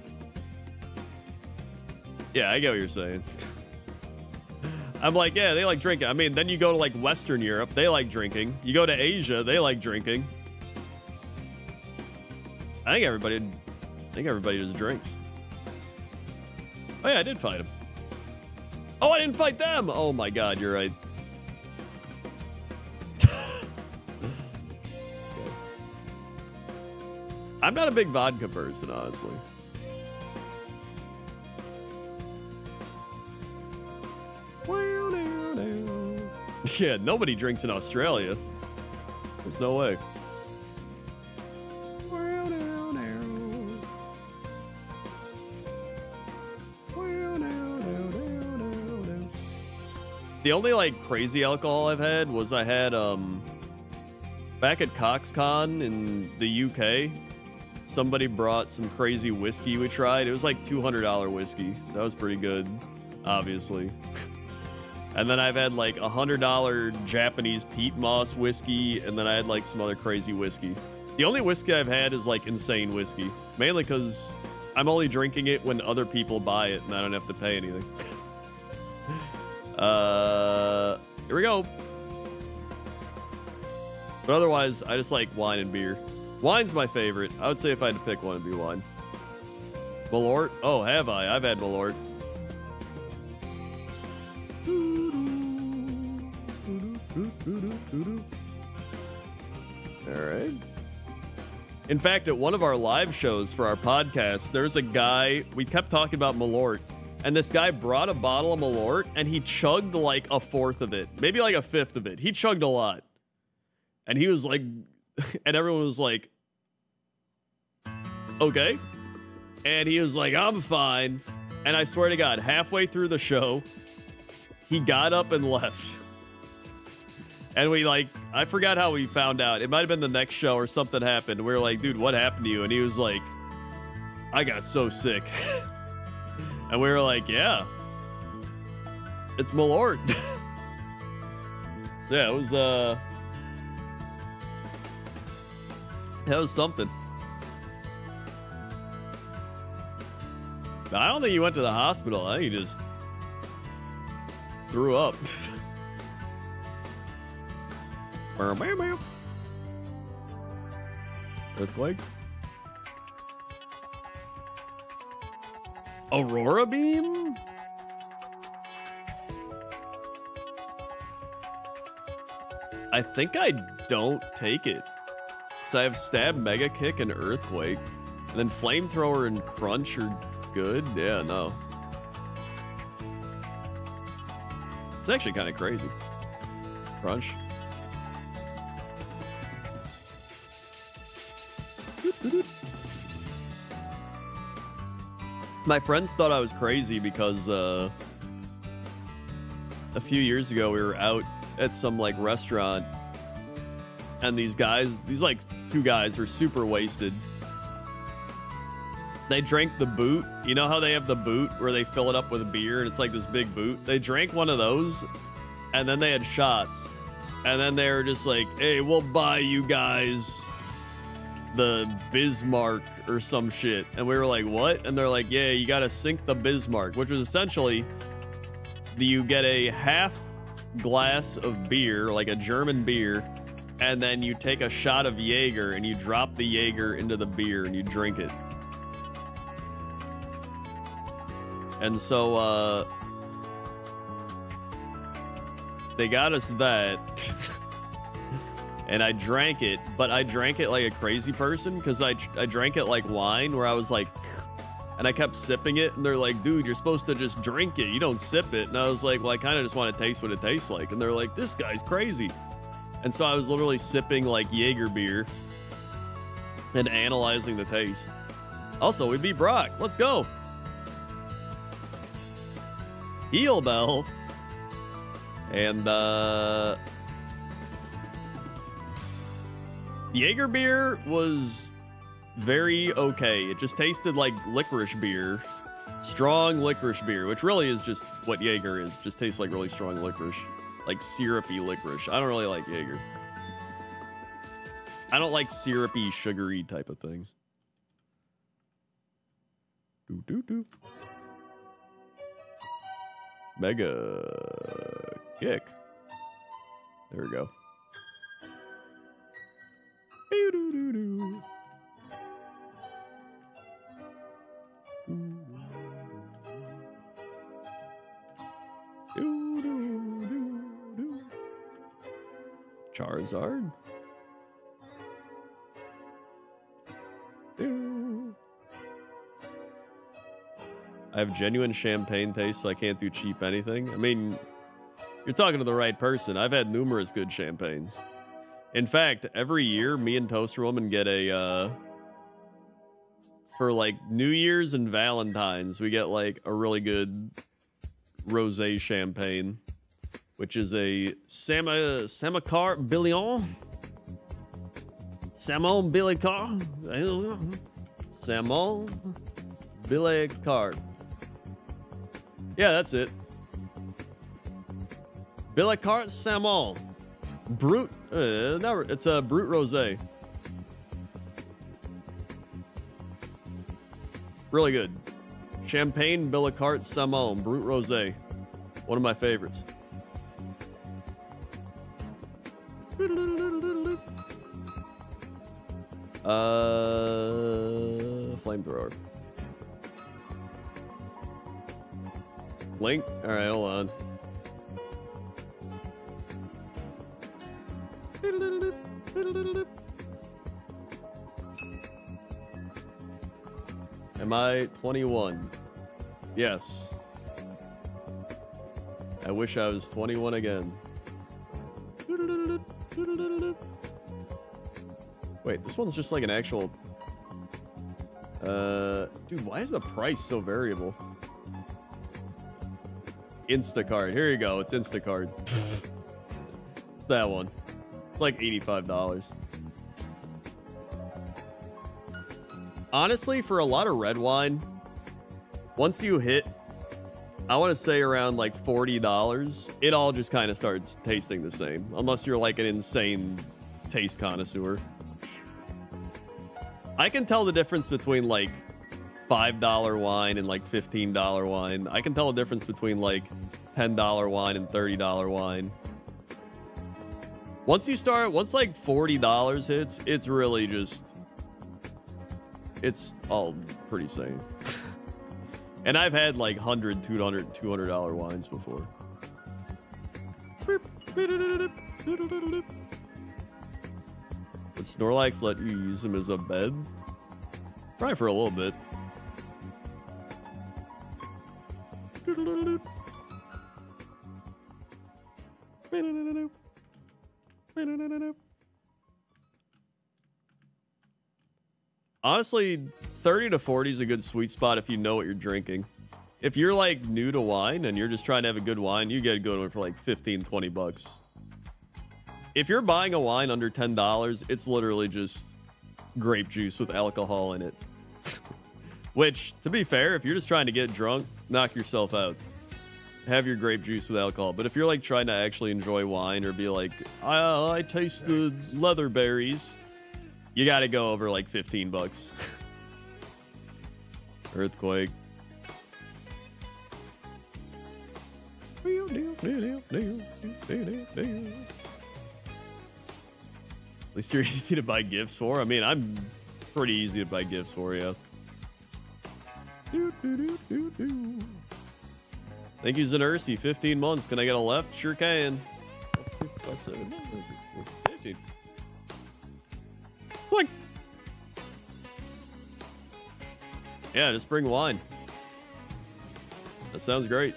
Yeah, I get what you're saying. I'm like, yeah, they like drinking. I mean, then you go to like Western Europe, they like drinking. You go to Asia, they like drinking. I think everybody just drinks. Oh yeah, I did fight him. Oh, I didn't fight them. Oh my God, you're right. I'm not a big vodka person, honestly. Yeah, nobody drinks in Australia. There's no way. The only like crazy alcohol I've had was I had back at CoxCon in the UK. Somebody brought some crazy whiskey we tried. It was like $200 whiskey, so that was pretty good, obviously. And then I've had like $100 Japanese peat moss whiskey, and then I had like some other crazy whiskey. The only whiskey I've had is like insane whiskey, mainly because I'm only drinking it when other people buy it and I don't have to pay anything. Here we go. But otherwise, I just like wine and beer. Wine's my favorite. I would say if I had to pick one, it'd be wine. Malort? Oh, have I? I've had Malort. All right. In fact, at one of our live shows for our podcast, there's a guy, we kept talking about Malort, and this guy brought a bottle of Malort, and he chugged like a fourth of it, maybe like a fifth of it. He chugged a lot. And he was like, and everyone was like, okay. And he was like, I'm fine. And I swear to God, halfway through the show, he got up and left. And we like, I forgot how we found out. It might have been the next show or something happened. We were like, dude, what happened to you? And he was like, I got so sick. And we were like, yeah, it's Malort. So yeah, it was, that was something. I don't think he went to the hospital. I think he just threw up. Earthquake? Aurora beam? I think I don't take it. Because I have stab, mega kick, and earthquake. And then flamethrower and crunch are good. Yeah, no. It's actually kind of crazy. Crunch. My friends thought I was crazy because a few years ago we were out at some like restaurant and these like two guys were super wasted. They drank the boot. You know how they have the boot where they fill it up with beer and it's like this big boot? They drank one of those and then they had shots. And then they were just like, hey, we'll buy you guys the Bismarck or some shit. And we were like, what? And they're like, yeah, you gotta sink the Bismarck, which was essentially you get a half glass of beer, like a German beer, and then you take a shot of Jaeger and you drop the Jaeger into the beer and you drink it. And so they got us that. And I drank it, but I drank it like a crazy person because I drank it like wine where I was like, And I kept sipping it, and they're like, dude, you're supposed to just drink it. You don't sip it. And I was like, well, I kind of just want to taste what it tastes like. And they're like, this guy's crazy. And so I was literally sipping like Jaeger beer and analyzing the taste. Also, we beat Brock. Let's go. Heel Bell. And Jaeger beer was very okay. It just tasted like licorice beer. Strong licorice beer, which really is just what Jaeger is. Just tastes like really strong licorice. Like syrupy licorice. I don't really like Jaeger. I don't like syrupy, sugary type of things. Doo doo doo. Mega kick. There we go. Doo doo doo doo. Doo doo doo doo. Charizard. Doo. I have genuine champagne taste, so I can't do cheap anything. I mean, you're talking to the right person. I've had numerous good champagnes. In fact, every year, me and Toaster Woman get a, for like New Year's and Valentine's, we get like a really good rosé champagne, which is a Samicart Billion. Salmon Billicart. Salmon Billicart. Yeah, that's it. Billicart Salmon. Brut. No, it's a Brut Rosé. Really good. Champagne Billicart Salmon Brut Rosé. One of my favorites. Flamethrower. Link? Alright, hold on. Am I 21? Yes. I wish I was 21 again. Wait, this one's just like an actual... dude, why is the price so variable? Instacart. Here you go. It's Instacart. It's that one. It's like $85. Honestly, for a lot of red wine, once you hit, I want to say around like $40, it all just kind of starts tasting the same. Unless you're like an insane taste connoisseur. I can tell the difference between like $5 wine and like $15 wine. I can tell the difference between like $10 wine and $30 wine. Once like $40 hits, it's really just, it's all pretty same. And I've had like $100, $200 wines before. Would Snorlax let you use him as a bed? Probably for a little bit. Honestly, 30 to 40 is a good sweet spot if you know what you're drinking. If you're like new to wine and you're just trying to have a good wine, you get a good one for like 15, 20 bucks. If you're buying a wine under $10, it's literally just grape juice with alcohol in it. Which, to be fair, if you're just trying to get drunk, knock yourself out. Have your grape juice with alcohol. But if you're like trying to actually enjoy wine or be like, I taste the leather berries, you gotta go over like 15 bucks. Earthquake. At least you're easy to buy gifts for. I mean, I'm pretty easy to buy gifts for, yeah. Thank you, Zenercy. 15 months. Can I get a left? Sure can. Plus 7. 15. Swing. Yeah, just bring wine. That sounds great.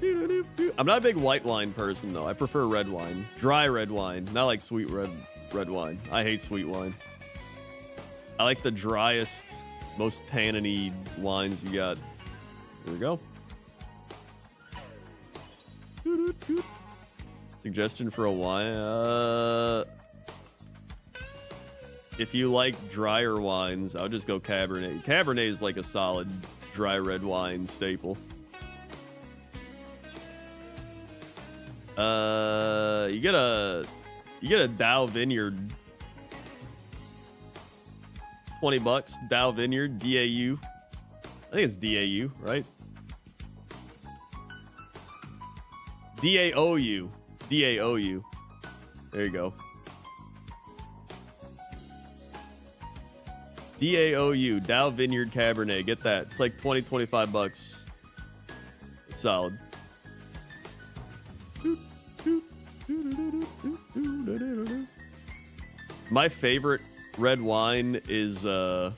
I'm not a big white wine person though. I prefer red wine. Dry red wine. Not like sweet red wine. I hate sweet wine. I like the driest, most tanniny wines you got. Here we go. Suggestion for a wine. If you like drier wines, I would just go Cabernet. Cabernet is like a solid dry red wine staple. You get a Dow Vineyard. 20 bucks, Dow Vineyard, DAU. I think it's DAU, right? DAOU. It's DAOU. There you go. DAOU, Dow Vineyard Cabernet. Get that. It's like 20, 25 bucks. It's solid. My favorite red wine is the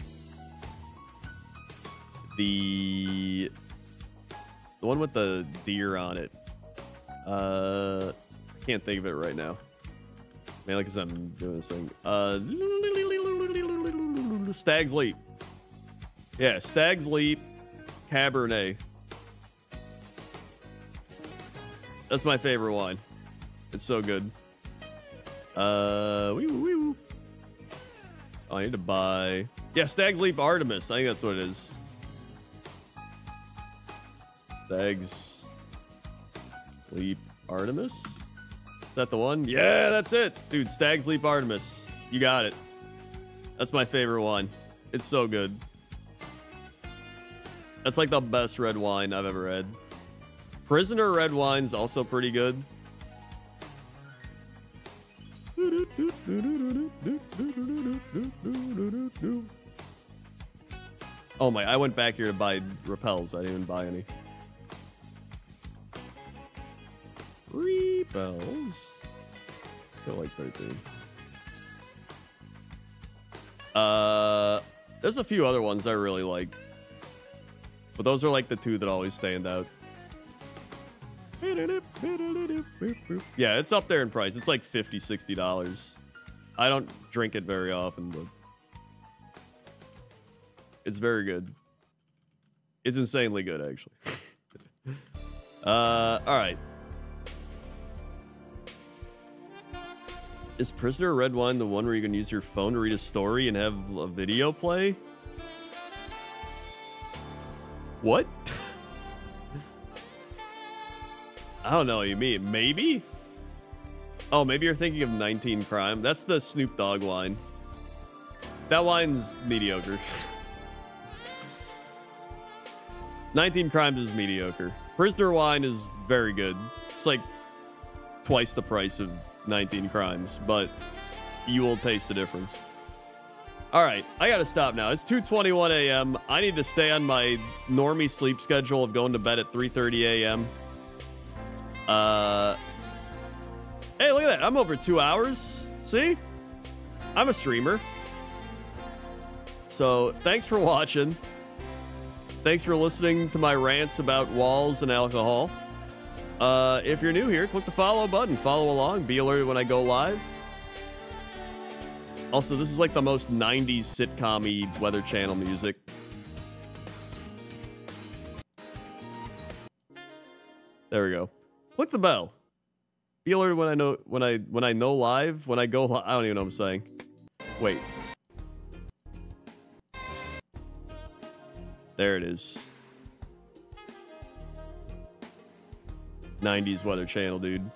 one with the deer on it. I can't think of it right now. Mainly because I'm doing this thing. Stag's Leap. Yeah, Stag's Leap Cabernet. That's my favorite wine. It's so good. Oh, I need to buy... Yeah, Stag's Leap Artemis. I think that's what it is. Stag's Leap Artemis? Is that the one? Yeah, that's it. Dude, Stag's Leap Artemis. You got it. That's my favorite wine. It's so good. That's like the best red wine I've ever had. Prisoner red wine's also pretty good. Oh my, I went back here to buy repels. I didn't even buy any. Repels. Go like 13. There's a few other ones I really like. But those are like the two that always stand out. Yeah, it's up there in price. It's like $50, $60. I don't drink it very often, but it's very good. It's insanely good, actually. All right. Is Prisoner Red Wine the one where you can use your phone to read a story and have a video play? What? I don't know what you mean. Maybe? Oh, maybe you're thinking of 19 Crime. That's the Snoop Dogg wine. That wine's mediocre. 19 Crimes is mediocre. Prisoner Wine is very good. It's like twice the price of 19 Crimes, but you will taste the difference. All right, I gotta stop now. It's 2:21 a.m. I need to stay on my normie sleep schedule of going to bed at 3:30 a.m. Hey, look at that. I'm over 2 hours. See? I'm a streamer. So, thanks for watching. Thanks for listening to my rants about walls and alcohol. If you're new here, click the follow button. Follow along. Be alerted when I go live. Also, this is like the most 90s sitcom-y Weather Channel music. There we go. Click the bell. Be alerted when I know when I know live. When I go live, I don't even know what I'm saying. Wait. There it is. 90s Weather Channel, dude.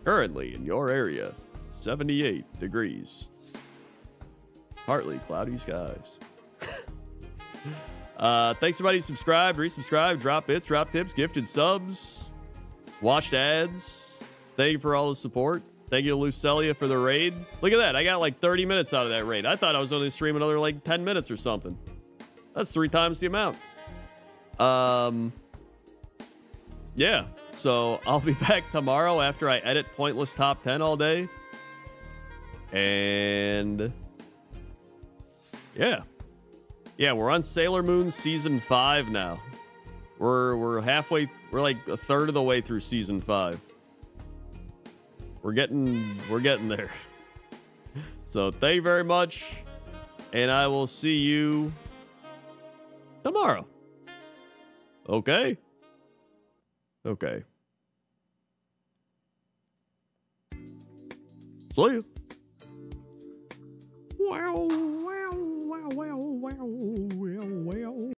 Currently in your area, 78 degrees. Partly cloudy skies. Thanks everybody who subscribed, resubscribed, drop bits, drop tips, gifted subs, watched ads. Thank you for all the support. Thank you to Lucelia for the raid. Look at that. I got like 30 minutes out of that raid. I thought I was only streaming another like 10 minutes or something. That's 3 times the amount. Yeah. So I'll be back tomorrow after I edit Pointless Top 10 all day. And Yeah. Yeah, we're on Sailor Moon season 5 now. We're halfway, we're like a third of the way through season 5. We're getting there. So thank you very much, and I will see you tomorrow. Okay? Okay. See you. Wow, wow, wow, wow, wow, wow.